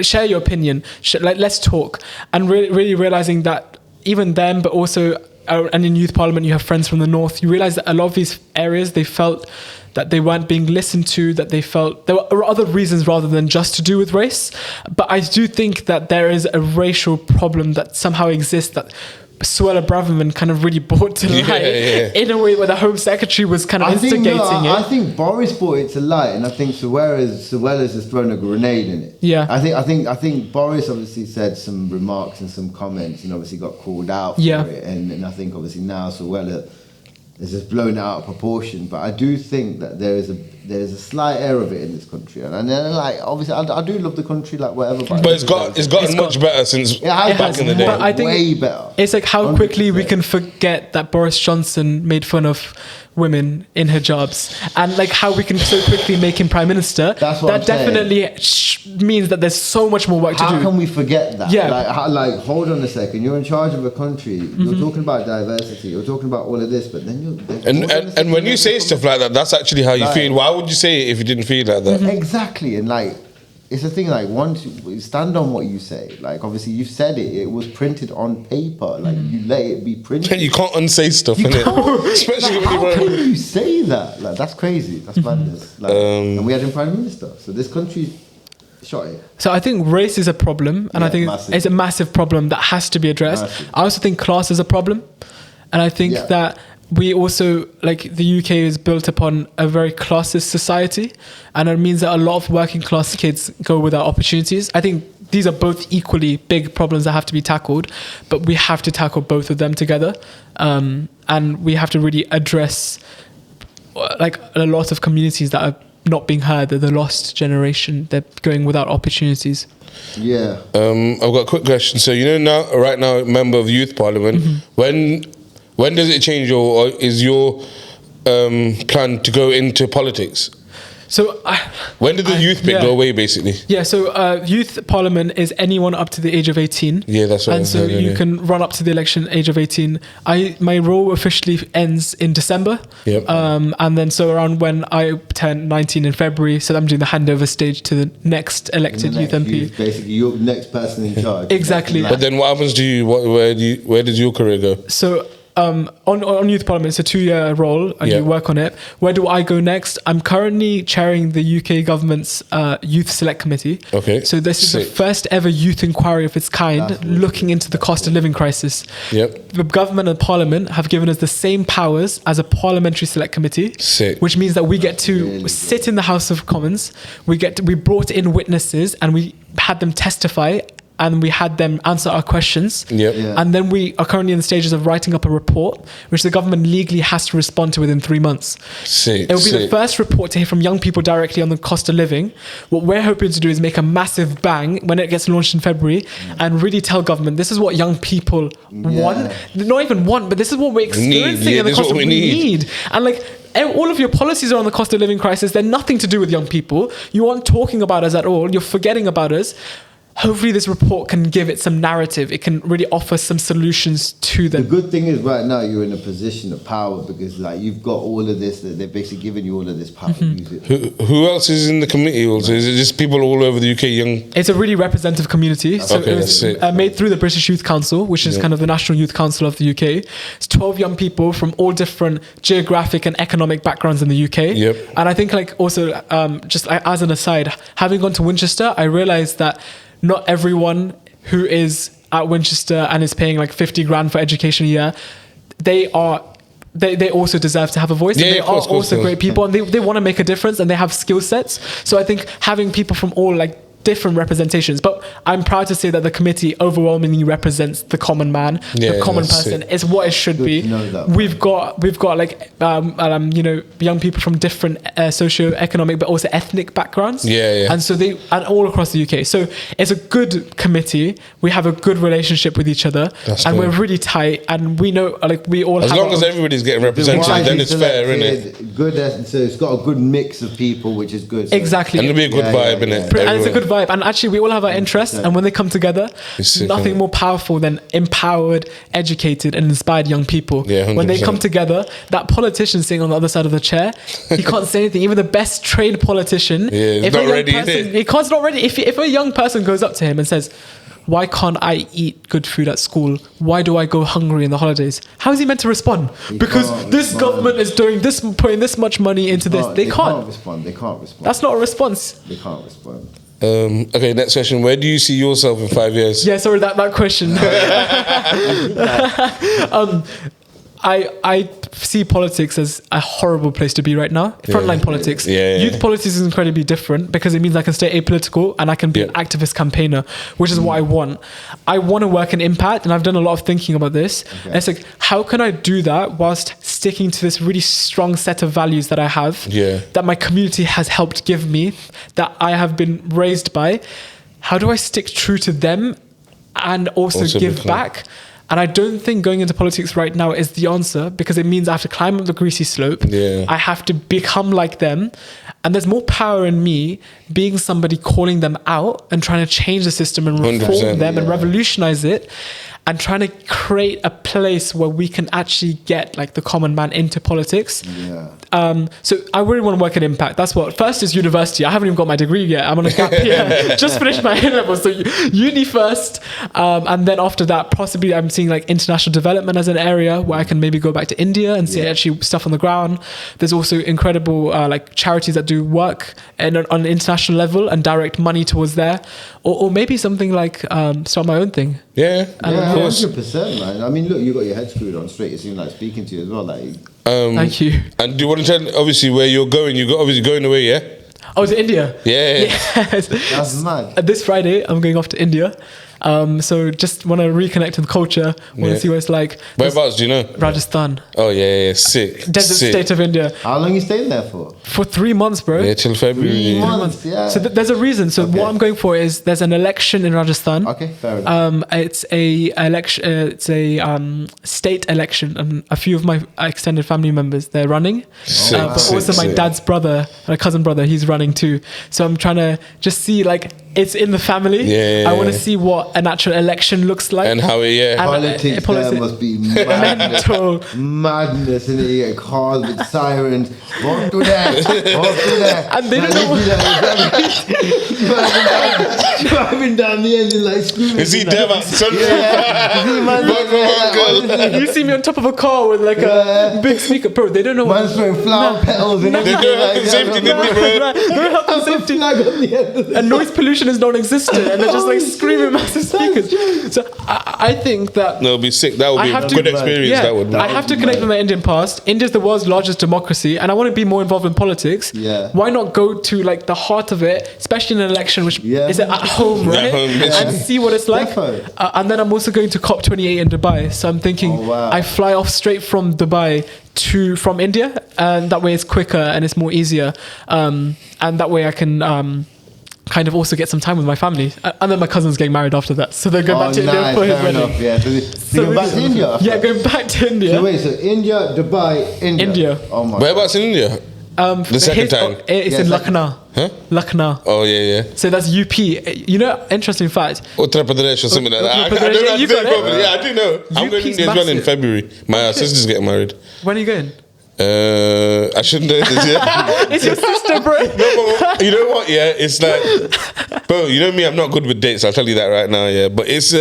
share your opinion? Let's talk, and really realizing that even them, but also and in youth parliament, you have friends from the north. You realize that a lot of these areas, they felt that they weren't being listened to, that they felt there were other reasons rather than just to do with race. But I do think that there is a racial problem that somehow exists that Suella Braverman kind of really brought to light in a way where the Home Secretary was kind of instigating it. I think Boris brought it to light, and I think Suella's just thrown a grenade in it. Yeah. I think Boris obviously said some remarks and some comments, and obviously got called out for it. And I think obviously now Suella is just blown it out of proportion. But I do think that there is a slight air of it in this country, and then like obviously I do love the country, like whatever. But it's gotten much better since back in the day. But I think way better. It's like how 100%. quickly we can forget that Boris Johnson made fun of women in hijabs, and like how we can so quickly make him prime minister. That's what that definitely means that there's so much more work to do. How can we forget that? Yeah. Like hold on a second. You're in charge of a country. You're talking about diversity. You're talking about all of this, but then and when you say stuff like that, that's actually how you feel. Why would you say it if you didn't feel like that? Exactly, and like it's a thing. Like once you stand on what you say, like obviously you've said it. It was printed on paper. Like you let it be printed. You can't unsay stuff, innit? Especially Like, when how can you say that? Like that's crazy. That's madness. Like, and we had him prime minister. So this country shot it. So I think race is a problem, and I think it's a massive problem that has to be addressed. Massive. I also think class is a problem, and I think that we also, like, the UK is built upon a very classist society, and it means that a lot of working class kids go without opportunities. I think these are both equally big problems that have to be tackled, but we have to tackle both of them together, and we have to really address like a lot of communities that are not being heard. They're the lost generation. They're going without opportunities. Yeah. I've got a quick question. So right now, member of the Youth Parliament, when does it change, or is your plan to go into politics? So when did the youth bit go away, basically? Yeah, so youth parliament is anyone up to the age of 18. Yeah, that's what. And so you can run up to the election age of 18. My role officially ends in December. Yep. And then so around when I turn 19 in February, so I'm doing the handover stage to the next elected youth MP. Basically, you're the next person in charge. Exactly. But then what happens to you? Where does your career go? So on youth parliament, it's a 2-year role, and you work on it. Where do I go next? I'm currently chairing the UK government's youth select committee. Okay. So this is the first ever youth inquiry of its kind, looking into the cost of living crisis. Yep. The government and parliament have given us the same powers as a parliamentary select committee. Sick. Which means that we get to sit in the House of Commons. We brought in witnesses, and we had them testify, and we had them answer our questions. Yep. Yeah. And then we are currently in the stages of writing up a report, which the government legally has to respond to within 3 months. Sick. It will be the first report to hear from young people directly on the cost of living. What we're hoping to do is make a massive bang when it gets launched in February, and really tell government this is what young people want. Not even want, but this is what we're experiencing, and the cost of we need. And like, all of your policies are on the cost of living crisis. They're nothing to do with young people. You aren't talking about us at all. You're forgetting about us. Hopefully this report can give it some narrative. It can really offer some solutions to them. The good thing is right now you're in a position of power, because like you've got all of this, that they're basically giving you all of this power. Who else is in the committee also? Is it just people all over the UK young? It's a really representative community. So Okay, it was made through the British Youth Council, which is kind of the National Youth Council of the UK. It's 12 young people from all different geographic and economic backgrounds in the UK. Yep. And I think like also, just as an aside, having gone to Winchester, I realized that not everyone who is at Winchester and is paying like 50 grand for education a year, they also deserve to have a voice. Yeah, they of course, are also great people, and they want to make a difference, and they have skill sets. So I think having people from all like different representations, but I'm proud to say that the committee overwhelmingly represents the common man, the common person. It's what it should be. We've got like young people from different socio-economic but also ethnic backgrounds. And so and all across the UK. So it's a good committee. We have a good relationship with each other. And we're really tight, and we know like we all as long as everybody's getting represented, then it's fair, isn't it? Good, so it's got a good mix of people, which is good. So. Exactly. And it'll be a good vibe, innit? And it's a good vibe, and actually we all have our interests, and when they come together, nothing more powerful than empowered, educated and inspired young people. When they come together, that politician sitting on the other side of the chair, he can't say anything. Even the best trained politician, he's not ready. If a young person goes up to him and says, why can't I eat good food at school. Why do I go hungry in the holidays? How is he meant to respond? Because this government is doing this, putting this much money into this. They can't respond. They can't respond. That's not a response. They can't respond. Okay, next question. Where do you see yourself in 5 years? Yeah, sorry, that question. I see politics as a horrible place to be right now. Frontline politics. Youth politics is incredibly different because it means I can stay apolitical and I can be an activist campaigner, which is what I want. I want to work in impact, and I've done a lot of thinking about this. And it's like, how can I do that whilst sticking to this really strong set of values that I have, that my community has helped give me, that I have been raised by? How do I stick true to them and also give back? And I don't think going into politics right now is the answer, because it means I have to climb up the greasy slope. I have to become like them. And there's more power in me being somebody calling them out and trying to change the system and reform them and revolutionize it, and trying to create a place where we can actually get like the common man into politics. So I really want to work in impact. That's what. First is university. I haven't even got my degree yet. I'm on a gap year. Just finished my A-level. So uni first. And then after that, possibly I'm seeing like international development as an area where I can maybe go back to India and see actually stuff on the ground. There's also incredible like charities that do work on an international level and direct money towards there. Or maybe something like start my own thing. 100%, man. I mean, look, you got your head screwed on straight. It seemed like speaking to you as well. Like, thank you. And do you want to tell, obviously, where you're going? You're obviously going away, yeah? Oh, to India? Yes. That's mad. This Friday, I'm going off to India. So just want to reconnect with culture, want to see what it's like. Whereabouts, do you know? Rajasthan. Oh, sick. Desert state of India. How long are you staying there for? For 3 months, bro. Yeah, till February. 3 months, yeah. So there's a reason. So what I'm going for is there's an election in Rajasthan. Okay, fair enough. It's a election. It's a state election, and a few of my extended family members, they're running. But also my dad's brother, my cousin brother, he's running too. So I'm trying to just see, like, it's in the family. I want to see what an actual election looks like, and how politics there must be mental madness, and you get cars with sirens. Walk through there, and they don't know. Driving down the engine like screaming. Is he Dev Sharma? You see me on top of a car with like a big speaker, bro. They don't know. Man's throwing flower petals in. They don't have safety, no health and safety. And noise pollution is non-existent, and they're just like screaming massive speakers. So I think that it'll be sick. That would be a good experience. That would be. I have to connect with my Indian past. India's the world's largest democracy, and I want to be more involved in politics. Why not go to like the heart of it, especially in an election which is at home, right? And see what it's like. And then I'm also going to COP28 in Dubai. So I'm thinking I fly off straight from Dubai from India, and that way it's quicker and it's more easier. And that way I can kind of also get some time with my family. And then my cousin's getting married after that. So they're going back to India for his wedding. So going back to India? Yeah, going back to India. So wait, so India, Dubai, India. Oh my. Whereabouts in India? The second time? It's in Lucknow. Huh? Lucknow. Oh, yeah. So that's UP. You know, interesting fact. Uttar Pradesh or something like that. I don't know. Yeah, I do know. I'm going to India as well in February. My sister's getting married. When are you going? I shouldn't know this yet. It's your sister, bro. No, but you know what? Yeah, it's like, bro. You know me. I'm not good with dates. I'll tell you that right now. Yeah, but it's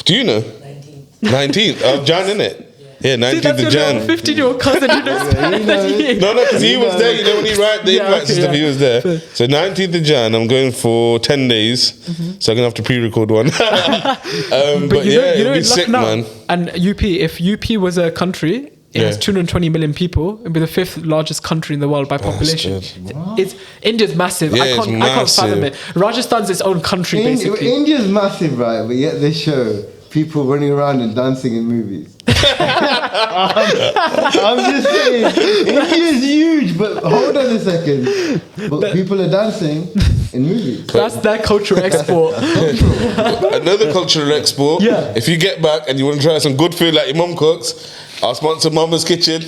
do you know? 19th of Jan, innit? Yeah, 19th of Jan. 15-year-old cousin who knows No, because he was there. You know when he write the invites and stuff, he was there. So 19th of Jan, I'm going for 10 days. So I'm gonna have to pre-record one. But yeah, it'll be sick, man. And UP, if UP was a country. It has 220 million people. It'd be the 5th largest country in the world by population. It's India's massive. I can't fathom it. Rajasthan's its own country, basically. India's massive, right? But yet they show people running around and dancing in movies. I'm just saying, India's huge, but hold on a second. But people are dancing in movies. That's their cultural export. Another cultural export. Yeah. If you get back and you want to try some good food like your mum cooks, I'll sponsor Mama's Kitchen.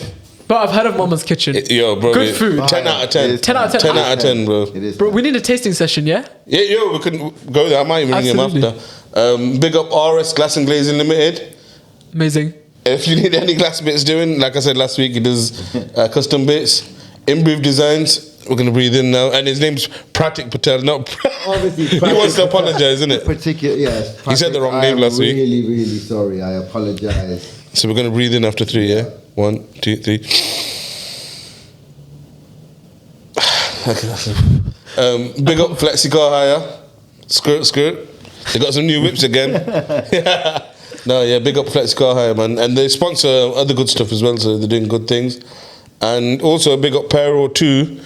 But I've heard of Mama's Kitchen. Yo, bro. Good food. 10 out of 10. 10 out of 10. 10 out of 10, bro. Bro, we need a tasting session, yeah? Yeah, we can go there. I might even ring him after. Big up RS Glass and Glazing Limited. Amazing. If you need any glass bits doing, like I said last week, he does custom bits. Improve Designs. We're going to breathe in now. And his name's Pratik Patel. Not Obviously, he wants to apologise, isn't it? Yes. He said the wrong name last week. I'm really, really sorry. I apologise. So we're going to breathe in after 3, yeah? 1, 2, 3. Big up Flexi Car Hire. Skirt. They got some new whips again. No, yeah, big up Flexi Car Hire, man. And they sponsor other good stuff as well, so they're doing good things. And also a big up pair or two.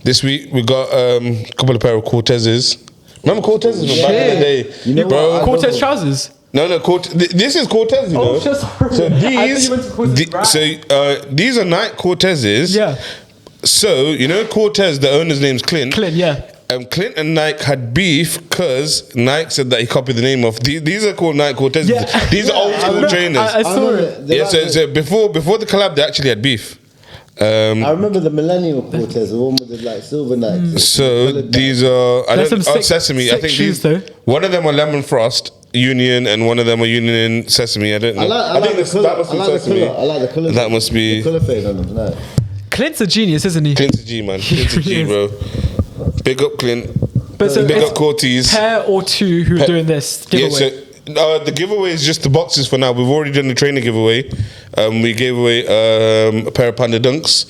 This week we got a couple of pair of Cortezes. Remember Cortezes from back in the day? You know bro? what? Cortez trousers. No, this is Cortez, you know. Oh, just sorry. So these, I thought you went to Cortez brand. these are Nike Cortezes. Yeah. So you know Cortez, the owner's name's Clint. Clint, yeah. Clint and Nike had beef because Nike said that he copied the name of these are called Nike Cortezes. Yeah. These are old school trainers. I saw it. Yeah, so before the collab, they actually had beef. I remember the Millennial Cortez, the one with the like silver Nikes. So these are Sesame. I think shoes, these. One of them are Lemon Frost Union, and one of them are Union Sesame. I don't know. I like the colour. I like the colour. That must be the colour fade on them. No. Clint's a genius, isn't he? Clint's a G, man. Clint's a G, bro. Big up Clint. But so big it's up Cortez. Pair or two who are doing this giveaway. Yeah, so the giveaway is just the boxes for now. We've already done the trainer giveaway. We gave away a pair of Panda Dunks.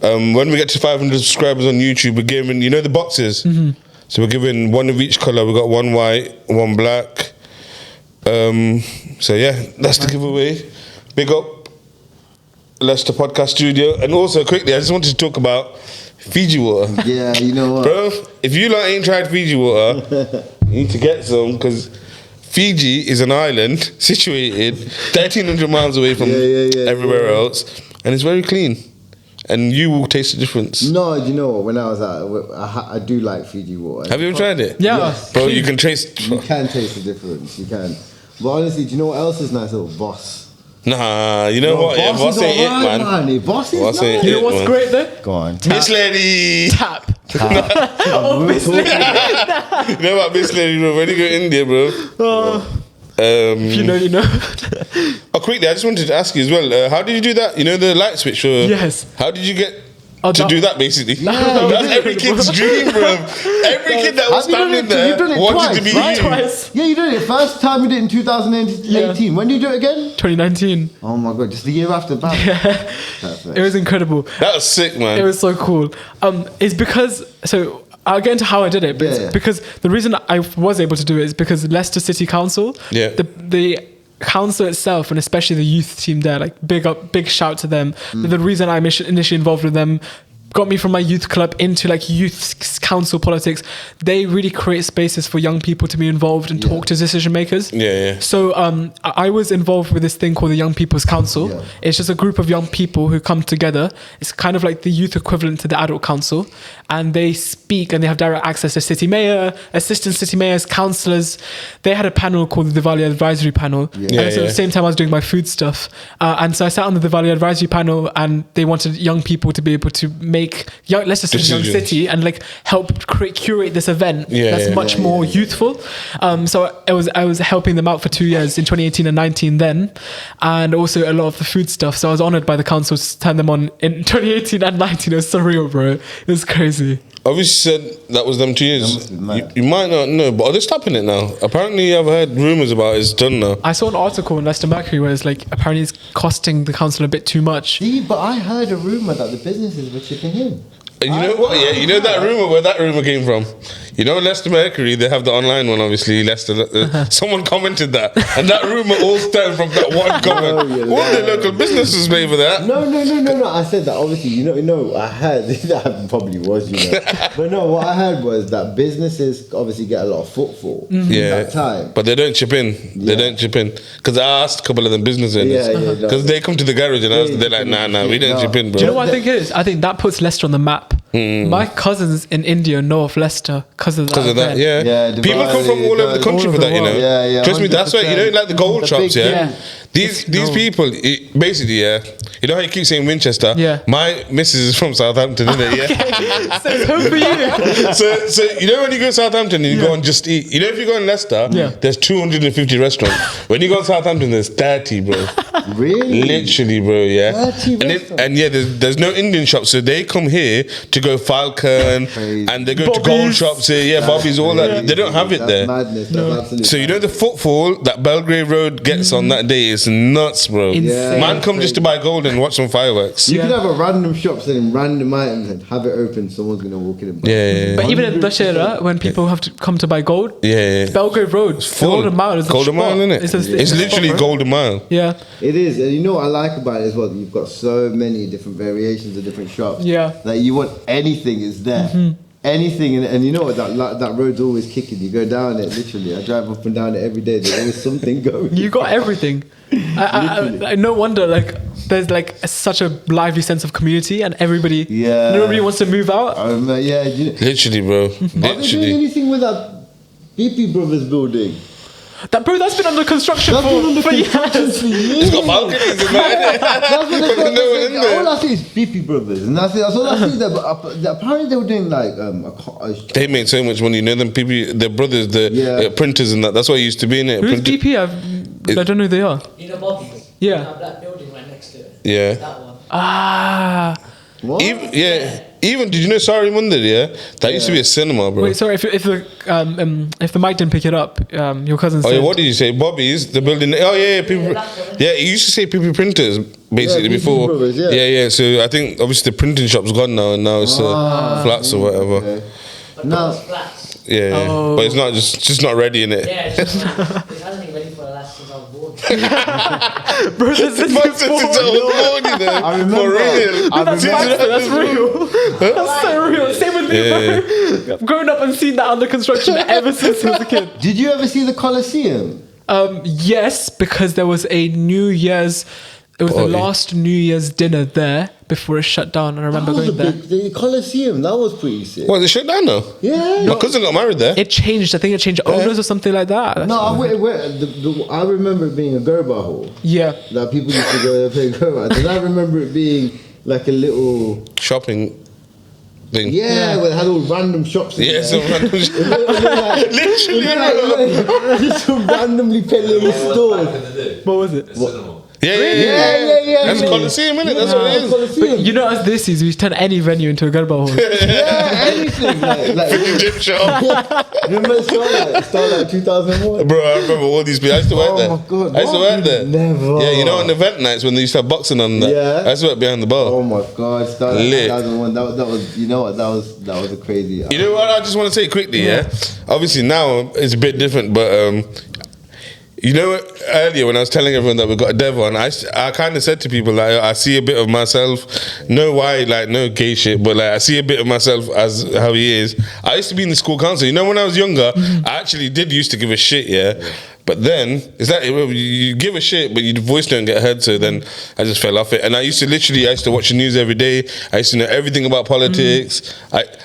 When we get to 500 subscribers on YouTube, we're giving, you know, the boxes. Mm-hmm. So we're giving one of each colour. We got one white, one black. So yeah, that's the giveaway. Big up Leicester Podcast Studio. And also quickly, I just wanted to talk about Fiji water. Yeah, you know what, bro? If you like ain't tried Fiji water, you need to get some, because Fiji is an island situated 1,300 miles away from everywhere else, and it's very clean. And you will taste the difference. No, you know what? When I was I do like Fiji water. Have you ever tried it? Yeah. Yes. Bro, you can taste. You can taste the difference. You can. But honestly, do you know what else is nice? Little Boss. Nah, you know what? Yeah, Boss ain't it, man. Boss is Boss nice. ain't You know it, what's man. great though? Go on. Miss Lady. Tap. Oh, Miss Lady. You know about Miss Lady, bro? When you go to India, bro. If you know, you know. Oh, quickly, I just wanted to ask you as well. How did you do that? You know the light switch? Yes. How did you get Oh, to do that, basically? that That's was every kid's dream, bro. Every kid that was Have you done standing it- there you've done it wanted twice, to be right? you. Twice. Yeah, you did it. First time you did it in 2018. When did you do it again? 2019. Oh my god, just the year after that. It was incredible. That was sick, man. It was so cool. It's because I'll get into how I did it, but it's because the reason I was able to do it is because Leicester City Council, the council itself, and especially the youth team there, like big shout to them. The reason I'm initially involved with them got me from my youth club into like youth council politics. They really create spaces for young people to be involved and talk to decision makers. So I was involved with this thing called the Young People's Council. It's just a group of young people who come together. It's kind of like the youth equivalent to the adult council, and they speak and they have direct access to city mayor, assistant city mayors, councillors. They had a panel called the Diwali Advisory Panel, and so at the same time I was doing my food stuff, and so I sat on the Diwali Advisory Panel, and they wanted young people to be able to make let's just say young city and like help curate this event that's much more youthful. So I was helping them out for 2 years in 2018 and 19 then, and also a lot of the food stuff. So I was honoured by the council to turn them on in 2018 and 19. It was surreal, bro. It was crazy. Obviously said that was them 2 years. You might not know, but are they stopping it now? Apparently I've heard rumours about it's done now. I saw an article in Leicester Mercury where it's like apparently it's costing the council a bit too much. See, but I heard a rumour that the businesses were chipping in. You know what? Yeah, you know that rumour, where that rumour came from. You know, Leicester Mercury, they have the online one, obviously. Leicester, someone commented that, and that rumour all stemmed from that one comment. What the local businesses pay for that? No. I said that obviously. You know, I heard that probably was, you know. But no, what I heard was that businesses obviously get a lot of footfall at that time, but they don't chip in. They don't chip in, because I asked a couple of them business owners, because they come to the garage and ask, they're like, nah, we don't chip in, bro. Do you know what I think it is? I think that puts Leicester on the map. My cousins in India know of Leicester because of that. Because of that, yeah. Dubai, people come from all over the country for that, you know. Yeah, Trust me, that's why, you know, like the gold shops, These people, basically, yeah. You know how you keep saying Winchester? Yeah. My missus is from Southampton, isn't it? Yeah. So it's home for you. So you know when you go to Southampton and you go and just eat. You know if you go in Leicester, there's 250 restaurants. When you go to Southampton, there's 30, bro. Really? Literally, bro. Yeah. 30 and there's no Indian shops, so they come here to go Falcon and they go to gold shops here. Yeah, Bobby's, all that. They don't have it That's there. madness. That's absolute So you know the footfall that Belgrave Road gets on that day is nuts, bro. Insane. Man come just to buy gold and watch some fireworks. You could have a random shop selling random items and have it open. Someone's gonna walk in and buy. Yeah. But even in Dushera, when people have to come to buy gold, Belgrave Road, full. Golden Mile is the Golden Mile, spot. isn't it? It's literally spot, right? Golden Mile. Yeah. It is, and you know what I like about it as well? You've got so many different variations of different shops. Yeah. Like you want anything is there. Anything, and you know what? That road's always kicking. You go down it, literally. I drive up and down it every day. There's always something going. You got everything. I no wonder, like, there's like such a lively sense of community, and everybody, nobody wants to move out. Literally, bro. Are they doing Literally. anything with that BP Brothers building? That's been under construction for years. It's got balconies in there. That's what they But there's no one in there. All I see is BP Brothers, and that's it. That's all I see there. But apparently they were doing like They made so much money. You know them people, their brothers, the printers and that. That's what it used to be in it. Who's BP? I don't know who they are. You know Bobby's? Yeah. That building right next to it. Yeah. That one. Ah. what? Even did you know Sari Mundir? Yeah, that used to be a cinema, bro. Wait, sorry. If the mic didn't pick it up, your cousin said. Oh yeah, what did you say? Bobby's, the building. Oh yeah, people. Yeah, he used to say PP printers basically BP before. Brothers, yeah. Yeah. So I think obviously the printing shop's gone now, and now it's flats or whatever. Okay. But No. those flats. Yeah, but it's not just not ready in it. Yeah, it hasn't been ready for the last since I was born. Bro, this is Since I was born, you know, I remember. for real. that's real. That's so real. Same with me, bro. I've grown up and seen that under construction ever since I was a kid. Did you ever see the Colosseum? Yes, because there was a New Year's. It was the last New Year's dinner there before it shut down, and I remember That was going there. the Colosseum. That was pretty sick. What, they shut down now? Yeah. My cousin got married there. It changed. I think it changed owners or something like that. No, I remember it being a Gerber hall. Yeah. Like people used to go there and play Gerber. And I remember it being like a little Shopping thing. where it had all random shops. Yeah, some random Just some randomly peddling stores. What was it? Yeah. That's Colosseum, innit? That's what it is. Colosseum. You know, as this is, we turn any venue into a Garba hall. Yeah, anything. Like Gym shop. remember Starlight 2001? Bro, I remember all these people. I used to work there. Oh my God, I used to work there. Never. Yeah, you know on event nights when they used to have boxing on that. Yeah. I used to work behind the bar. Oh my God, Starlight Lit. 2001. That was, you know what? That was a crazy. You know what? I just want to say quickly, yeah. Obviously now it's a bit different, but you know, earlier when I was telling everyone that we got a Dev on, I kind of said to people like I see a bit of myself. No gay shit, but like I see a bit of myself as how he is. I used to be in the school council. You know, when I was younger, I actually used to give a shit, yeah. But then it's like you give a shit, but your voice don't get heard. So then I just fell off it. And I used to watch the news every day. I used to know everything about politics.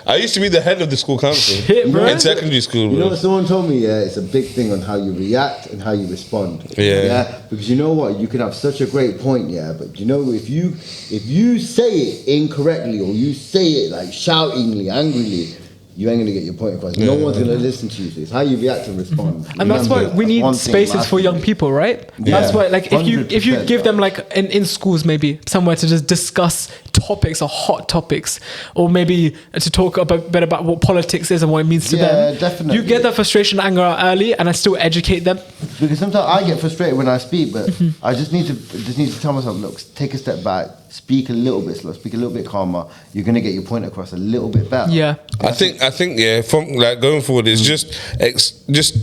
I used to be the head of the school council in secondary school. Bro. You know what someone told me? Yeah, it's a big thing on how you react and how you respond. Yeah. Because you know what, you can have such a great point. Yeah, but you know if you say it incorrectly or you say it like shoutingly, angrily, you ain't gonna get your point across. No one's gonna listen to you. So it's how you react and respond. And that's why we need spaces for young people, right? Yeah. That's why, like, if you 100%, give them like in schools maybe somewhere to just discuss topics or hot topics, or maybe to talk a bit about what politics is and what it means to them. Definitely. You get that frustration, anger out early, and I still educate them. Because sometimes I get frustrated when I speak, but I just need to tell myself, look, take a step back, speak a little bit slow, speak a little bit calmer. You're gonna get your point across a little bit better. Yeah. I think from like going forward, it's just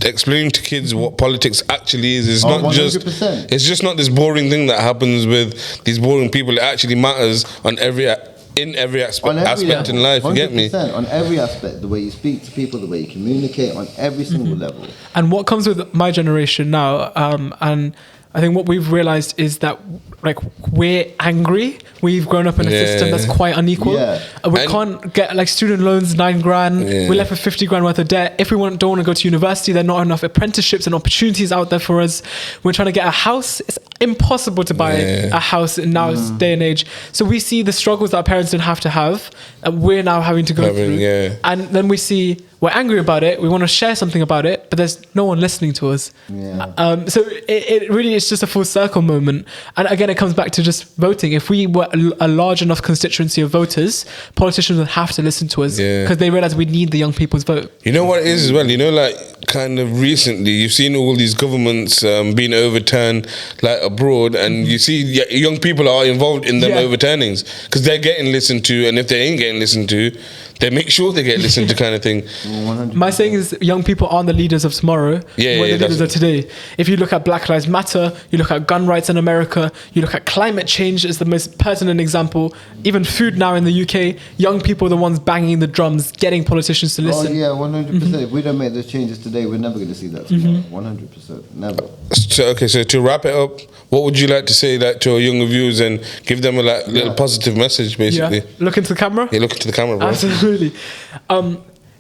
explaining to kids what politics actually is. It's not 100%. it's just not this boring thing that happens with these boring people. It actually matters in every aspect in life. You get me? 100%, on every aspect, the way you speak to people, the way you communicate, on every single level. And what comes with my generation now, and I think what we've realized is that like we're angry. We've grown up in a system that's quite unequal. Yeah. We And- can't get like student loans, 9 grand. Yeah. We're left with 50 grand worth of debt. If we don't want to go to university, there are not enough apprenticeships and opportunities out there for us. We're trying to get a house. It's impossible to buy a house in now's day and age. So we see the struggles that our parents didn't have to have, and we're now having to go through. Yeah. And then we see we're angry about it. We want to share something about it, but there's no one listening to us. Yeah. So it really is just a full circle moment. And again, it comes back to just voting. If we were a large enough constituency of voters, politicians would have to listen to us because they realize we need the young people's vote. You know what it is as well? You know, like kind of recently, you've seen all these governments being overturned like abroad, and you see young people are involved in them overturnings because they're getting listened to, and if they ain't getting listened to, they make sure they get listened to, kind of thing. 100%. My saying is young people aren't the leaders of tomorrow. Yeah, we're yeah, the leaders of that's- today. If you look at Black Lives Matter, you look at gun rights in America, you look at climate change as the most pertinent example. Even food now in the UK, young people are the ones banging the drums, getting politicians to Oh listen. yeah, 100%. If we don't make those changes today, we're never going to see that tomorrow. 100%, never. So to wrap it up, what would you like to say that to our younger viewers and give them a like, little positive message, basically? Yeah. Look into the camera. Yeah, look into the camera, bro. Absolutely.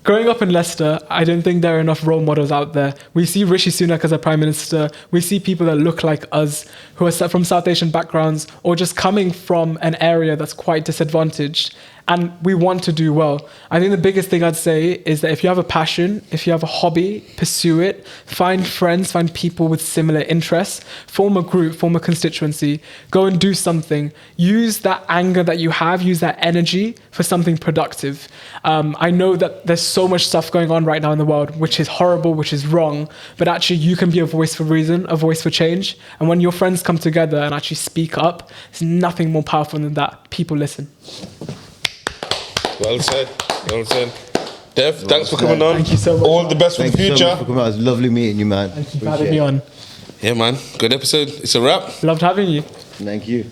Growing up in Leicester, I don't think there are enough role models out there. We see Rishi Sunak as a prime minister. We see people that look like us who are from South Asian backgrounds or just coming from an area that's quite disadvantaged. And we want to do well. I think the biggest thing I'd say is that if you have a passion, if you have a hobby, pursue it. Find friends, find people with similar interests. Form a group, form a constituency. Go and do something. Use that anger that you have, use that energy for something productive. I know that there's so much stuff going on right now in the world, which is horrible, which is wrong. But actually, you can be a voice for reason, a voice for change. And when your friends come together and actually speak up, there's nothing more powerful than that. People listen. Well said. Well said. Dev, thanks for coming on. Thank you so much. All the best for Thank the you so future. much for coming out. It was lovely meeting you, man. Thank you for having me on. Yeah, man. Good episode. It's a wrap. Loved having you. Thank you.